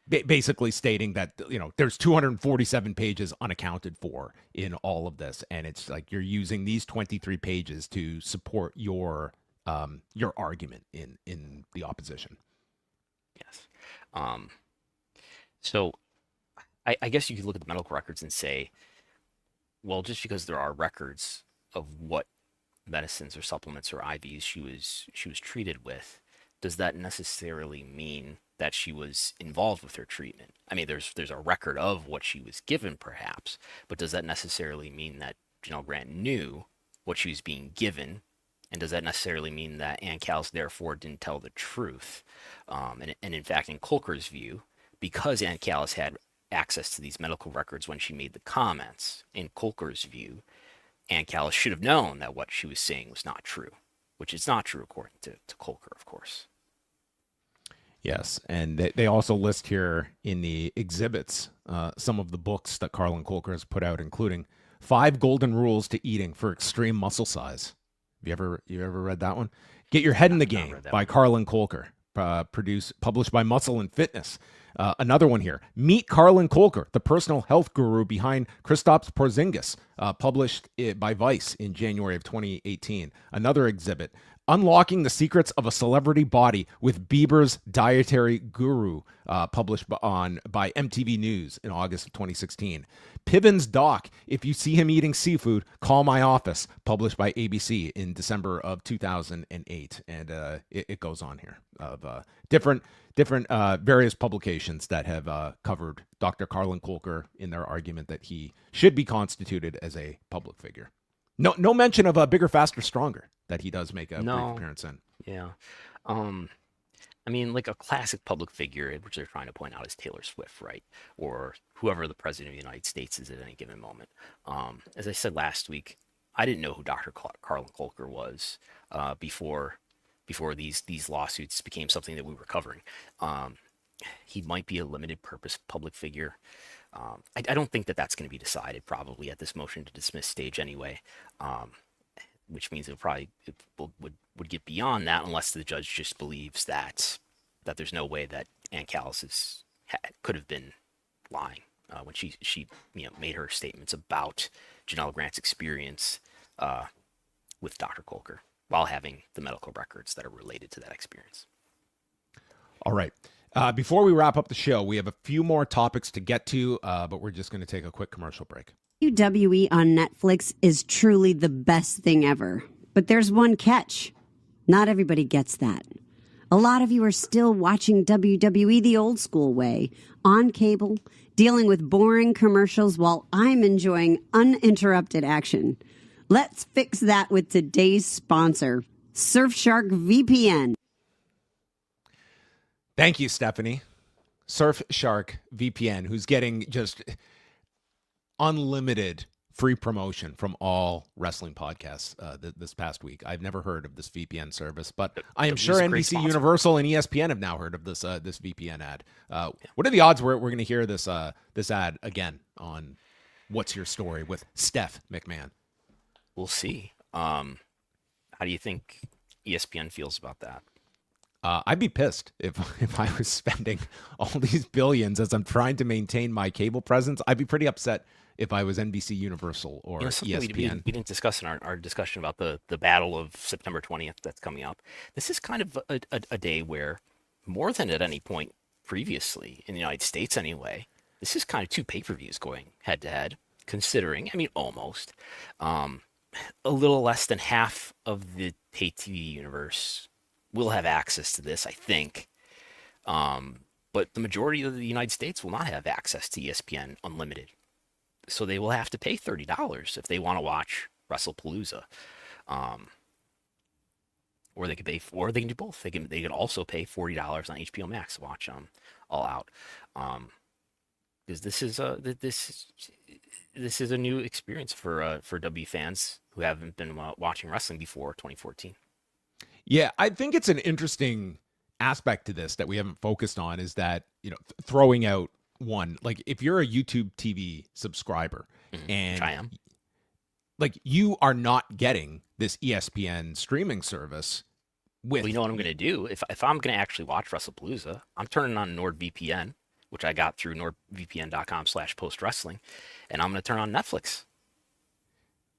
basically stating that, there's 247 pages unaccounted for in all of this, and it's like you're using these 23 pages to support your argument in the opposition. Yes. So I guess you could look at the medical records and say, well, just because there are records of what medicines or supplements or IVs she was treated with, does that necessarily mean that she was involved with her treatment? I mean, there's a record of what she was given, perhaps, but does that necessarily mean that Janelle Grant knew what she was being given? And does that necessarily mean that Ann Callis therefore didn't tell the truth? And in fact, in Colker's view, because Ann Callis had access to these medical records when she made the comments, in Colker's view, Ann Callis should have known that what she was saying was not true, which is not true according to Colker, of course. Yes, and they also list here in the exhibits some of the books that Carlon Colker has put out, including 5 Golden Rules to Eating for Extreme Muscle Size. You ever read that one? Get Your Head in the Game by Carlon Colker, published by Muscle and Fitness. Another one here. Meet Carlon Colker, the personal health guru behind Kristaps Porzingis, published by Vice in January of 2018. Another exhibit. Unlocking the Secrets of a Celebrity Body with Bieber's Dietary Guru, published by MTV News in August of 2016. Piven's doc, If You See Him Eating Seafood, Call My Office, published by ABC in December of 2008. And it goes on here of different various publications that have covered Dr. Carlon Colker in their argument that he should be constituted as a public figure. No mention of a Bigger, Faster, Stronger that he does make a brief appearance in. Yeah. I mean, like a classic public figure, which they're trying to point out is Taylor Swift, right? Or whoever the president of the United States is at any given moment. As I said last week, I didn't know who Dr. Carlon Colker was before these lawsuits became something that we were covering. He might be a limited purpose public figure. I don't think that that's going to be decided probably at this motion to dismiss stage anyway, which means it would get beyond that unless the judge just believes that there's no way that Ann Callis could have been lying when she made her statements about Janelle Grant's experience with Dr. Colker while having the medical records that are related to that experience. All right. Before we wrap up the show, we have a few more topics to get to, but we're just going to take a quick commercial break. WWE on Netflix is truly the best thing ever. But there's one catch. Not everybody gets that. A lot of you are still watching WWE the old school way, on cable, dealing with boring commercials while I'm enjoying uninterrupted action. Let's fix that with today's sponsor, Surfshark VPN. Thank you, Stephanie. Surfshark VPN, who's getting just unlimited free promotion from all wrestling podcasts this past week. I've never heard of this VPN service, but I am sure NBC Universal and ESPN have now heard of this VPN ad. What are the odds we're going to hear this ad again on What's Your Story with Steph McMahon? We'll see. How do you think ESPN feels about that? I'd be pissed if I was spending all these billions as I'm trying to maintain my cable presence. I'd be pretty upset if I was NBC Universal or ESPN. We didn't discuss in our discussion about the battle of September 20th that's coming up. This is kind of a day where, more than at any point previously in the United States anyway, this is kind of two pay-per-views going head-to-head, considering, I mean, almost. A little less than half of the pay TV universe will have access to this, I think. But the majority of the United States will not have access to ESPN Unlimited. So they will have to pay $30 if they want to watch WrestlePalooza. Or they could pay, or they can do both. They can also pay $40 on HBO Max to watch All Out. Because this is a new experience for W fans who haven't been watching wrestling before 2014. Yeah, I think it's an interesting aspect to this that we haven't focused on is that, throwing out one, like if you're a YouTube TV subscriber and I am, like you are not getting this ESPN streaming service with. Well, you know what I'm going to do? If I'm going to actually watch WrestlePalooza, I'm turning on NordVPN, which I got through nordvpn.com/postwrestling, and I'm going to turn on Netflix.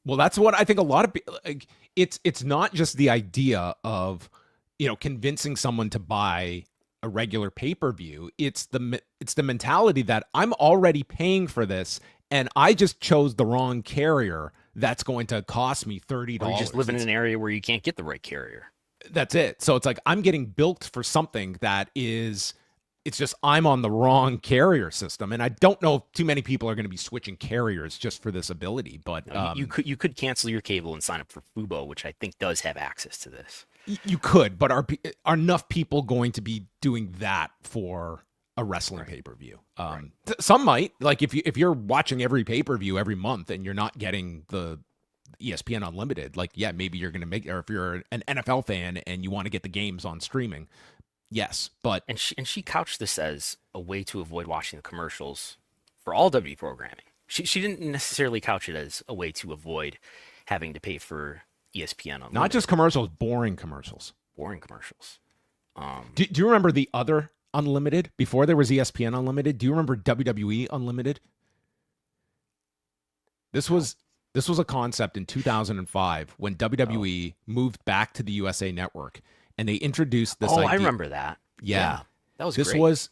Well, that's what I think a lot of people, like, it's not just the idea of, convincing someone to buy a regular pay-per-view. It's the mentality that I'm already paying for this and I just chose the wrong carrier that's going to cost me $30. Or you just live in an area where you can't get the right carrier. That's it. So it's like I'm getting bilked for something that is, it's just I'm on the wrong carrier system, and I don't know if too many people are going to be switching carriers just for this ability. But you could cancel your cable and sign up for Fubo, which I think does have access to this. You could, but are enough people going to be doing that for a wrestling pay-per-view? Some might. Like if you're watching every pay-per-view every month and you're not getting the ESPN Unlimited, like maybe you're going to make. Or if you're an NFL fan and you want to get the games on streaming. Yes, but and she couched this as a way to avoid watching the commercials for all WWE programming. She didn't necessarily couch it as a way to avoid having to pay for ESPN Unlimited. Not just commercials, boring commercials. Boring commercials. Do you remember the other Unlimited, before there was ESPN Unlimited. Do you remember WWE Unlimited? This was a concept in 2005 when WWE moved back to the USA Network, and they introduced this idea. I remember that. Yeah. That was this great.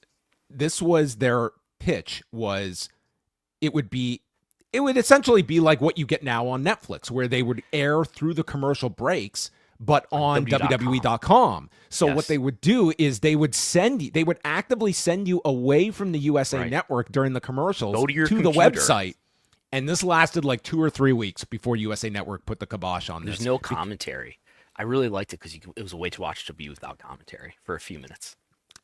This was their pitch. It would essentially be like what you get now on Netflix, where they would air through the commercial breaks, but on WWE.com. So what they would do is they would actively send you away from the USA Network during the commercials Go to your the computer. website. And this lasted like 2 or 3 weeks before USA Network put the kibosh on this. There's no commentary. I really liked it because it was a way to watch WWE without commentary for a few minutes.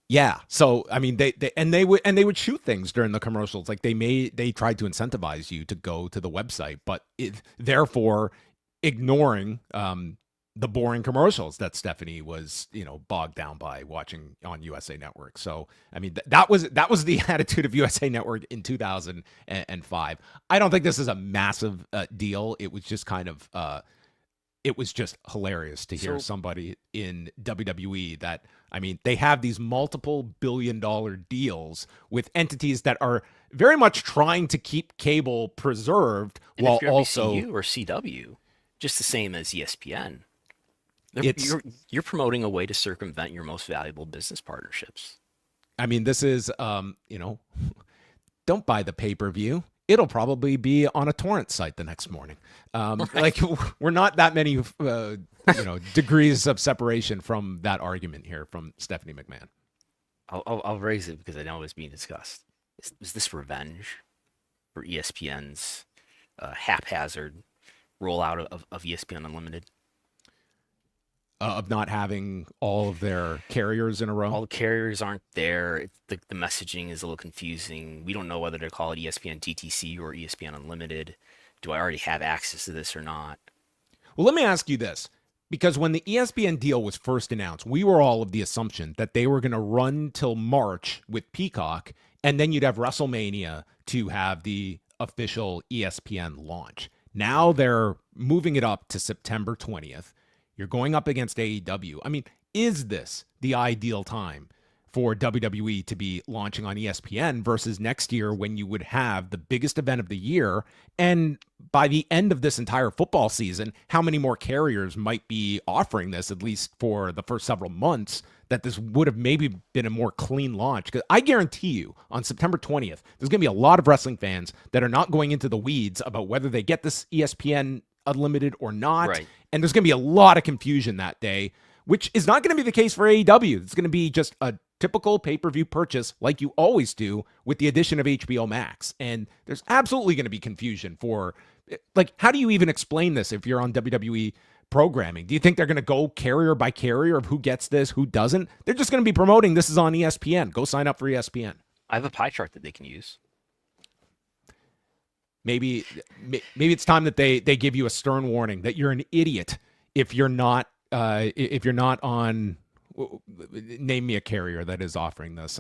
Yeah. So I mean, they would shoot things during the commercials. Like they tried to incentivize you to go to the website, but therefore ignoring the boring commercials that Stephanie was, bogged down by watching on USA Network. So, I mean, that was the attitude of USA Network in 2005. I don't think this is a massive deal. It was just kind of, it was just hilarious to hear somebody in WWE that, I mean, they have these multiple billion-dollar deals with entities that are very much trying to keep cable preserved, and while if you're also NBCU or CW, just the same as ESPN. You're promoting a way to circumvent your most valuable business partnerships. I mean, this is, don't buy the pay-per-view. It'll probably be on a torrent site the next morning. Like, we're not that many, degrees of separation from that argument here from Stephanie McMahon. I'll raise it because I know it's being discussed. Is this revenge for ESPN's haphazard rollout of ESPN Unlimited? Of not having all of their carriers in a row? All the carriers aren't there. The messaging is a little confusing. We don't know whether to call it ESPN TTC or ESPN Unlimited. Do I already have access to this or not? Well, let me ask you this. Because when the ESPN deal was first announced, we were all of the assumption that they were going to run till March with Peacock, and then you'd have WrestleMania to have the official ESPN launch. Now they're moving it up to September 20th. You're going up against AEW. I mean, is this the ideal time for WWE to be launching on ESPN versus next year when you would have the biggest event of the year? And by the end of this entire football season, how many more carriers might be offering this, at least for the first several months, that this would have maybe been a more clean launch? Because I guarantee you on September 20th, there's going to be a lot of wrestling fans that are not going into the weeds about whether they get this ESPN Unlimited or not. Right. And there's going to be a lot of confusion that day, which is not going to be the case for AEW. It's going to be just a typical pay-per-view purchase like you always do with the addition of HBO Max. And there's absolutely going to be confusion for, like, how do you even explain this if you're on WWE programming? Do you think they're going to go carrier by carrier of who gets this, who doesn't? They're just going to be promoting this is on ESPN. Go sign up for ESPN. I have a pie chart that they can use. Maybe it's time that they give you a stern warning that you're an idiot if you're not on. Name me a carrier that is offering this.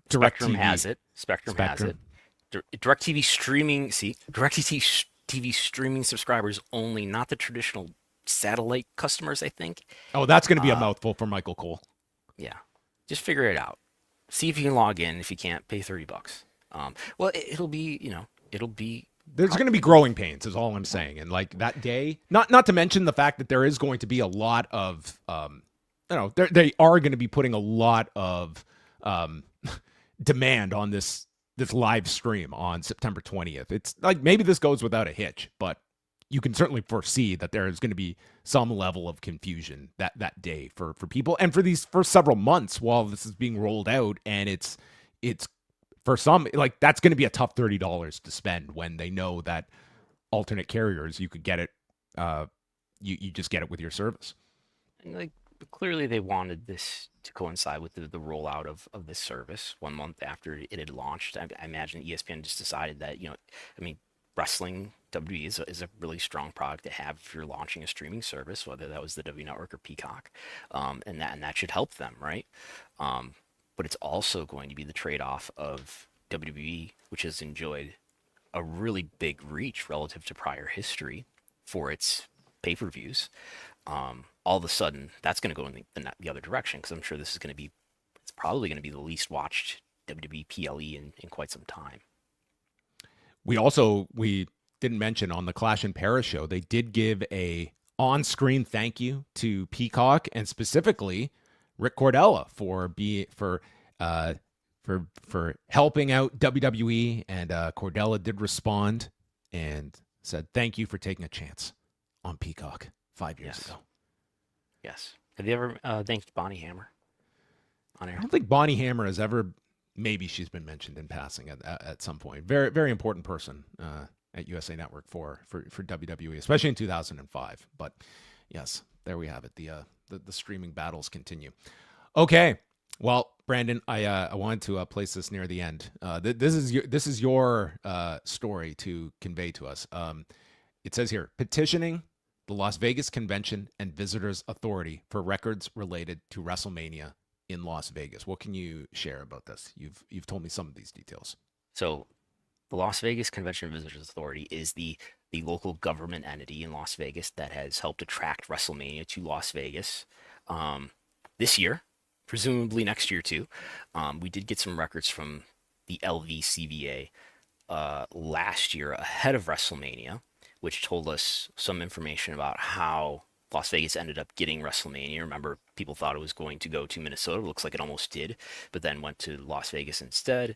Spectrum has it. Spectrum has it. DirecTV streaming. See, DirecTV streaming subscribers only, not the traditional satellite customers. I think. Oh, that's going to be a mouthful for Michael Cole. Yeah, just figure it out. See if you can log in. If you can't, pay $30. Well, it'll be, There's going to be growing pains, is all I'm saying. And like that day, not to mention the fact that there is going to be a lot of, they are going to be putting a lot of demand on this live stream on September 20th. It's like maybe this goes without a hitch, but you can certainly foresee that there is going to be some level of confusion that day for people and for these first several months while this is being rolled out. And it's for some, like, that's going to be a tough $30 to spend when they know that alternate carriers, you could get it, you just get it with your service. And like, clearly they wanted this to coincide with the rollout of this service 1 month after it had launched. I imagine ESPN just decided that, wrestling, WWE is a really strong product to have if you're launching a streaming service, whether that was the W Network or Peacock, and that should help them, right? But it's also going to be the trade-off of WWE, which has enjoyed a really big reach relative to prior history for its pay-per-views. All of a sudden, that's going to go in the other direction, because I'm sure this is going to be, it's probably going to be the least watched WWE PLE in quite some time. We didn't mention on the Clash in Paris show, they did give a on-screen thank you to Peacock and specifically Rick Cordella for helping out WWE, and Cordella did respond and said thank you for taking a chance on Peacock 5 years ago. Yes. Have you ever thanked Bonnie Hammer on air? I don't think Bonnie Hammer has ever. Maybe she's been mentioned in passing at some point. Very, very important person at USA Network for WWE, especially in 2005. But yes, there we have it. The streaming battles continue. Okay, well, Brandon, I wanted to place this near the end. This is your story to convey to us. It says here, petitioning the Las Vegas Convention and Visitors Authority for records related to WrestleMania in Las Vegas. What can you share about this? You've told me some of these details. So the Las Vegas Convention and Visitors Authority is the local government entity in Las Vegas that has helped attract WrestleMania to Las Vegas this year, presumably next year too. We did get some records from the LVCVA last year ahead of WrestleMania, which told us some information about how Las Vegas ended up getting WrestleMania. Remember, people thought it was going to go to Minnesota. It looks like it almost did, but then went to Las Vegas instead.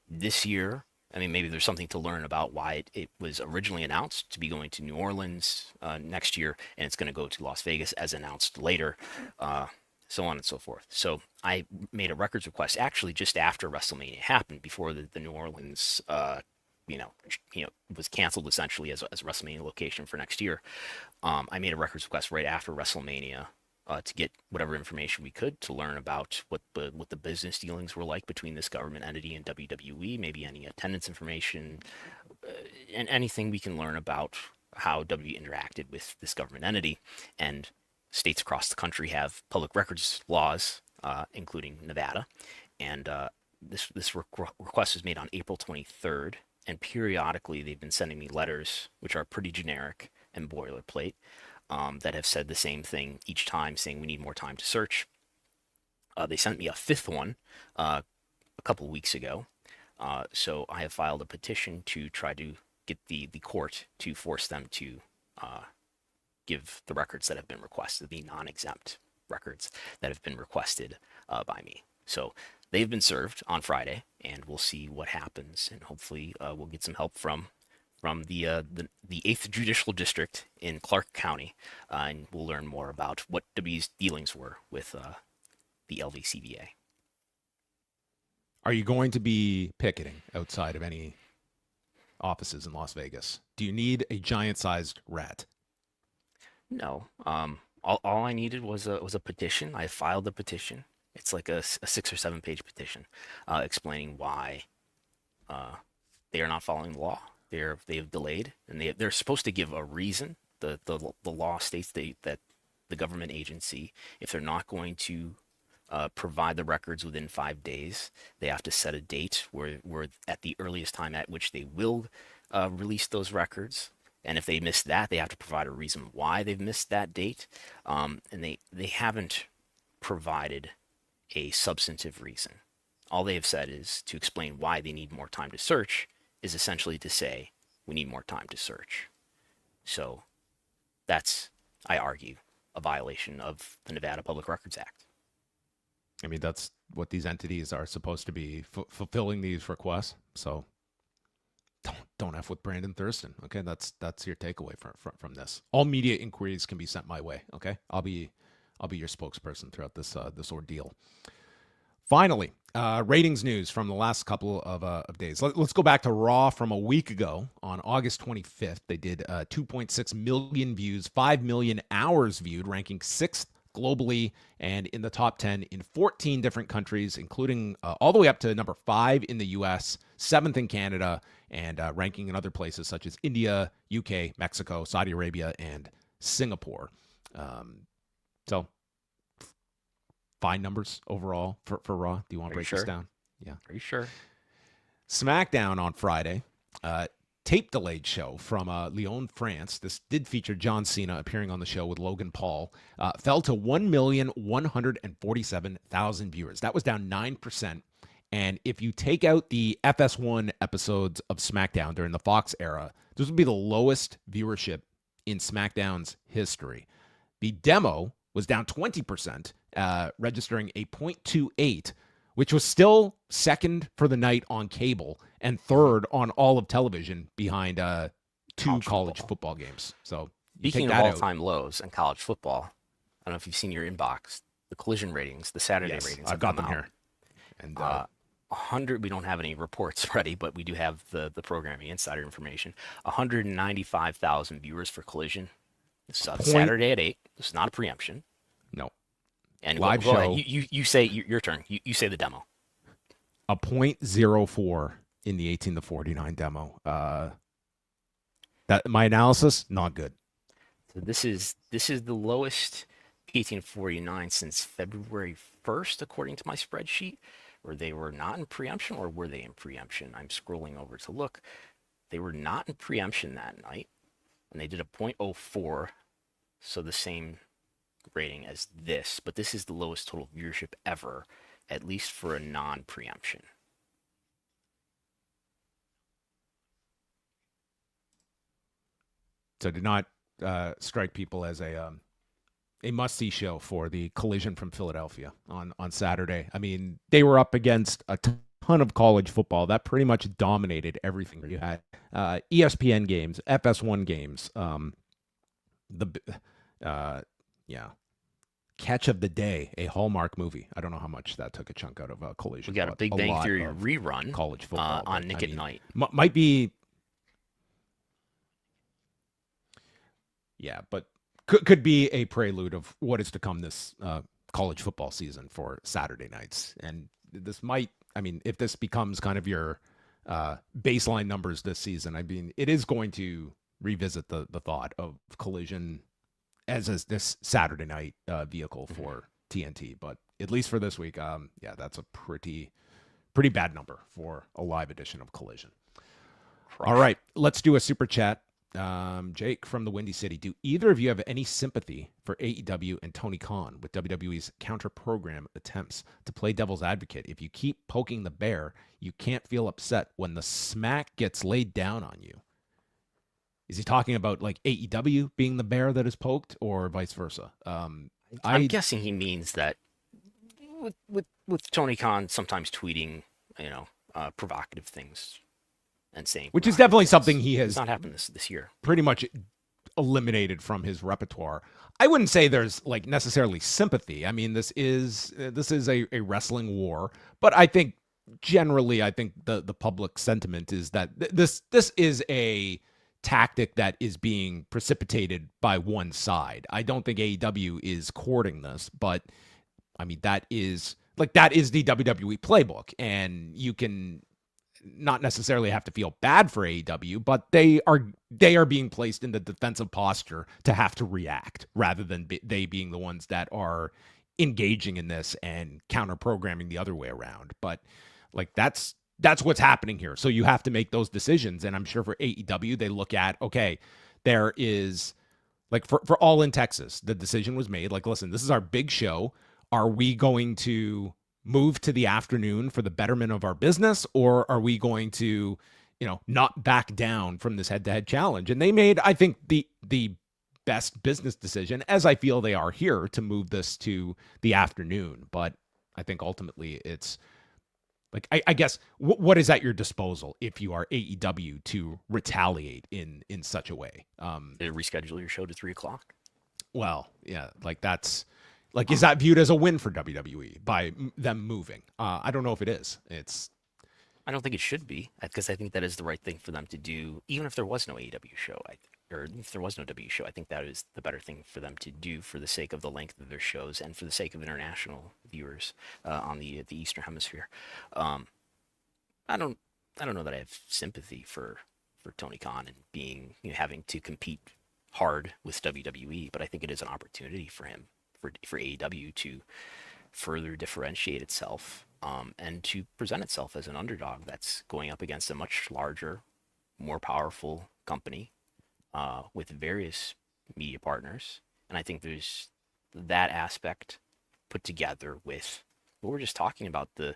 This year, I mean, maybe there's something to learn about why it was originally announced to be going to New Orleans next year, and it's going to go to Las Vegas as announced later, so on and so forth. So I made a records request actually just after WrestleMania happened, before the New Orleans was canceled essentially as a WrestleMania location for next year. I made a records request right after WrestleMania to get whatever information we could to learn about what the business dealings were like between this government entity and WWE, maybe any attendance information, and anything we can learn about how WWE interacted with this government entity. And states across the country have public records laws, including Nevada, and this request was made on April 23rd. And periodically, they've been sending me letters, which are pretty generic and boilerplate, that have said the same thing each time, saying we need more time to search. They sent me a fifth one a couple of weeks ago. So I have filed a petition to try to get the court to force them to give the records that have been requested, the non-exempt records that have been requested by me. So they've been served on Friday, and we'll see what happens, and hopefully we'll get some help from the 8th Judicial District in Clark County, and we'll learn more about what WWE's dealings were with the LVCVA. Are you going to be picketing outside of any offices in Las Vegas? Do you need a giant-sized rat? No. All I needed was a petition. I filed a petition. It's like a 6 or 7 page petition explaining why they are not following the law. They have delayed, and they're supposed to give a reason. The law states that the government agency, if they're not going to provide the records within 5 days, they have to set a date where at the earliest time at which they will release those records. And if they miss that, they have to provide a reason why they've missed that date. And they haven't provided a substantive reason. All they have said is to explain why they need more time to search is essentially to say, we need more time to search. So that's, I argue, a violation of the Nevada Public Records Act. I mean, that's what these entities are supposed to be, fulfilling these requests. So don't F with Brandon Thurston. Okay, that's your takeaway from this. All media inquiries can be sent my way. Okay, I'll be your spokesperson throughout this ordeal. Finally, ratings news from the last couple of days. Let's go back to Raw from a week ago on August 25th. They did 2.6 million views, 5 million hours viewed, ranking 6th globally and in the top 10 in 14 different countries, including all the way up to number 5 in the US, 7th in Canada, and ranking in other places such as India, UK, Mexico, Saudi Arabia, and Singapore. So fine numbers overall for Raw. Do you want to break this down? Yeah. Are you sure? SmackDown on Friday. tape delayed show from Lyon, France. This did feature John Cena appearing on the show with Logan Paul. Fell to 1,147,000 viewers. That was down 9%. And if you take out the FS1 episodes of SmackDown during the Fox era, this would be the lowest viewership in SmackDown's history. The demo was down 20%, registering a 0.28, which was still second for the night on cable and third on all of television behind two college football games. So speaking of all-time lows in college football, I don't know if you've seen your inbox, the collision ratings, the Saturday ratings. I've got them here. And 100, we don't have any reports ready, but we do have the programming insider information. 195,000 viewers for collision. This is Saturday at 8. This is not a preemption. No. And live go show. ahead. You say your turn. You say the demo. A 0.04 in the 18 to 49 demo. That my analysis, not good. So this is the lowest 1849 since February 1st, according to my spreadsheet. Or they were not in preemption, or were they in preemption? I'm scrolling over to look. They were not in preemption that night, and they did a 0.04, so the same rating as this, but this is the lowest total viewership ever, at least for a non-preemption. So did not strike people as a must-see show for the Collision from Philadelphia on Saturday. I mean, they were up against a ton of college football. That pretty much dominated everything. You had ESPN games, FS1 games, Catch of the Day, a Hallmark movie. I don't know how much that took a chunk out of Collision. We got a Big Bang Theory rerun college football on Nick at Night. Might be, yeah, but could be a prelude of what is to come this college football season for Saturday nights. And this might, I mean, if this becomes kind of your baseline numbers this season, I mean, it is going to revisit the thought of Collision as this Saturday night vehicle for TNT. But at least for this week, yeah, that's a pretty bad number for a live edition of Collision. All right, let's do a super chat. Jake from the Windy City. Do either of you have any sympathy for AEW and Tony Khan with WWE's counter-program attempts to play devil's advocate? If you keep poking the bear, you can't feel upset when the smack gets laid down on you. Is he talking about like AEW being the bear that is poked, or vice versa? I'm guessing he means that with Tony Khan sometimes tweeting, provocative things and saying, which is definitely something he has not happened this year. Pretty much eliminated from his repertoire. I wouldn't say there's like necessarily sympathy. I mean, this is a wrestling war, but I think generally, the public sentiment is that this is a tactic that is being precipitated by one side. I don't think AEW is courting this, but I mean, that is the WWE playbook, and you can not necessarily have to feel bad for AEW, but they are being placed in the defensive posture to have to react rather than they being the ones that are engaging in this and counter programming the other way around. But like that's what's happening here. So you have to make those decisions. And I'm sure for AEW, they look at, okay, there is like for All in Texas, the decision was made like, listen, this is our big show. Are we going to move to the afternoon for the betterment of our business, or are we going to, not back down from this head-to-head challenge? And they made, I think, the best business decision, as I feel they are here, to move this to the afternoon. But I think ultimately it's like, I guess, what is at your disposal if you are AEW to retaliate in such a way? Reschedule your show to 3:00. Well, yeah, like that's. Like, is that viewed as a win for WWE by them moving? I don't know if it is. I don't think it should be, because I think that is the right thing for them to do, even if there was no AEW show, or if there was no W show. I think that is the better thing for them to do for the sake of the length of their shows and for the sake of international viewers on the Eastern Hemisphere. I don't know that I have sympathy for Tony Khan and being having to compete hard with WWE, but I think it is an opportunity for him. For AEW to further differentiate itself and to present itself as an underdog that's going up against a much larger, more powerful company with various media partners. And I think there's that aspect put together with what we're just talking about, the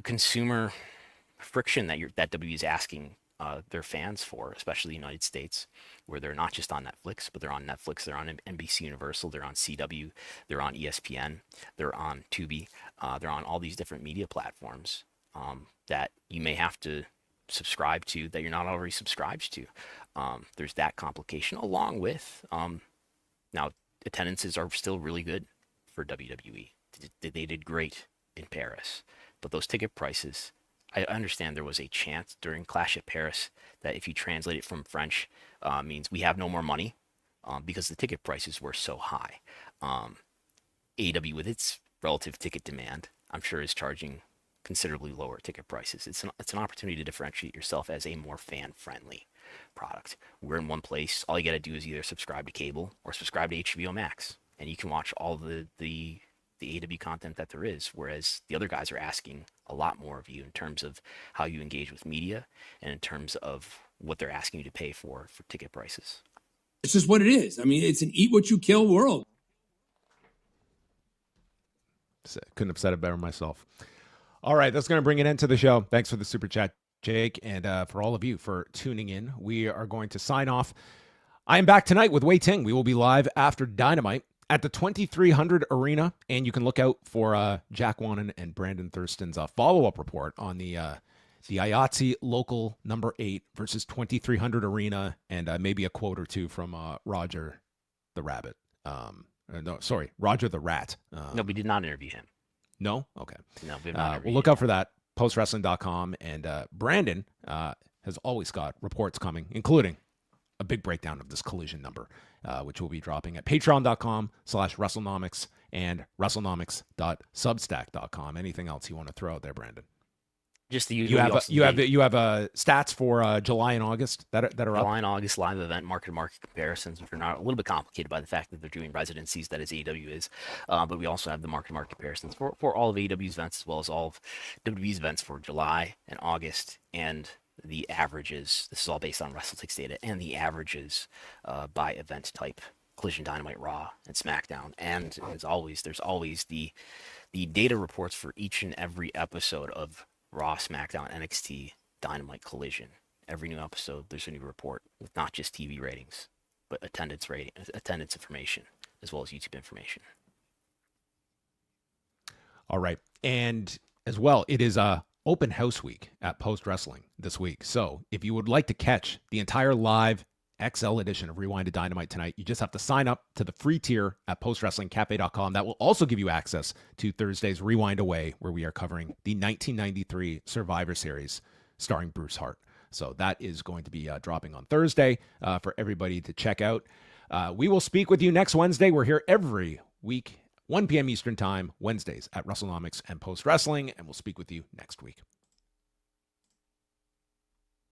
consumer friction that WWE is asking their fans for, especially the United States, where they're not just on Netflix, but they're on Netflix, they're on NBC Universal, they're on CW, they're on ESPN, they're on Tubi, they're on all these different media platforms that you may have to subscribe to that you're not already subscribed to. There's that complication, along with now attendances are still really good for WWE. They did great in Paris, but those ticket prices, I understand there was a chant during Clash at Paris that if you translate it from French, means we have no more money because the ticket prices were so high. AEW, with its relative ticket demand, I'm sure is charging considerably lower ticket prices. It's an opportunity to differentiate yourself as a more fan-friendly product. We're in one place. All you got to do is either subscribe to cable or subscribe to HBO Max, and you can watch all the AEW content that there is, whereas the other guys are asking a lot more of you in terms of how you engage with media and in terms of what they're asking you to pay for ticket prices. It's just what it is. I mean, it's an eat what you kill world. Couldn't have said it better myself. All right, that's going to bring it into the show. Thanks for the super chat, Jake, and for all of you for tuning in. We are going to sign off. I am back tonight with Wei Ting. We will be live after Dynamite at the 2300 Arena, and you can look out for Jack Wannon and Brandon Thurston's follow-up report on the IATSE Local Number 8 versus 2300 Arena, and maybe a quote or two from Roger the Rabbit. Roger the Rat. No, we did not interview him. No? Okay. No, we have not. We'll look out for that, postwrestling.com, and Brandon has always got reports coming, including a big breakdown of this collision number, which will be dropping at patreon.com/WrestleNomics and WrestleNomics.substack.com. Anything else you want to throw out there, Brandon? Just the usual. You have stats for July and August that are up. July and August live event market comparisons, which are not a little bit complicated by the fact that they're doing residencies, that is AEW is, but we also have the market comparisons for all of AEW's events as well as all of WWE's events for July and August, and the averages. This is all based on WrestleTix data, and the averages by event type: Collision, Dynamite, Raw, and SmackDown. And as always, there's always the data reports for each and every episode of Raw, SmackDown, NXT, Dynamite, Collision. Every new episode, there's a new report with not just TV ratings, but attendance information, as well as YouTube information. All right. And as well, it is open house week at Post Wrestling this week. So if you would like to catch the entire live XL edition of Rewind to Dynamite tonight, you just have to sign up to the free tier at postwrestlingcafe.com. That will also give you access to Thursday's Rewind Away, where we are covering the 1993 Survivor Series starring Bruce Hart. So that is going to be dropping on Thursday for everybody to check out. We will speak with you next Wednesday. We're here every week, 1 p.m. Eastern Time, Wednesdays at WrestleNomics and Post Wrestling, and we'll speak with you next week.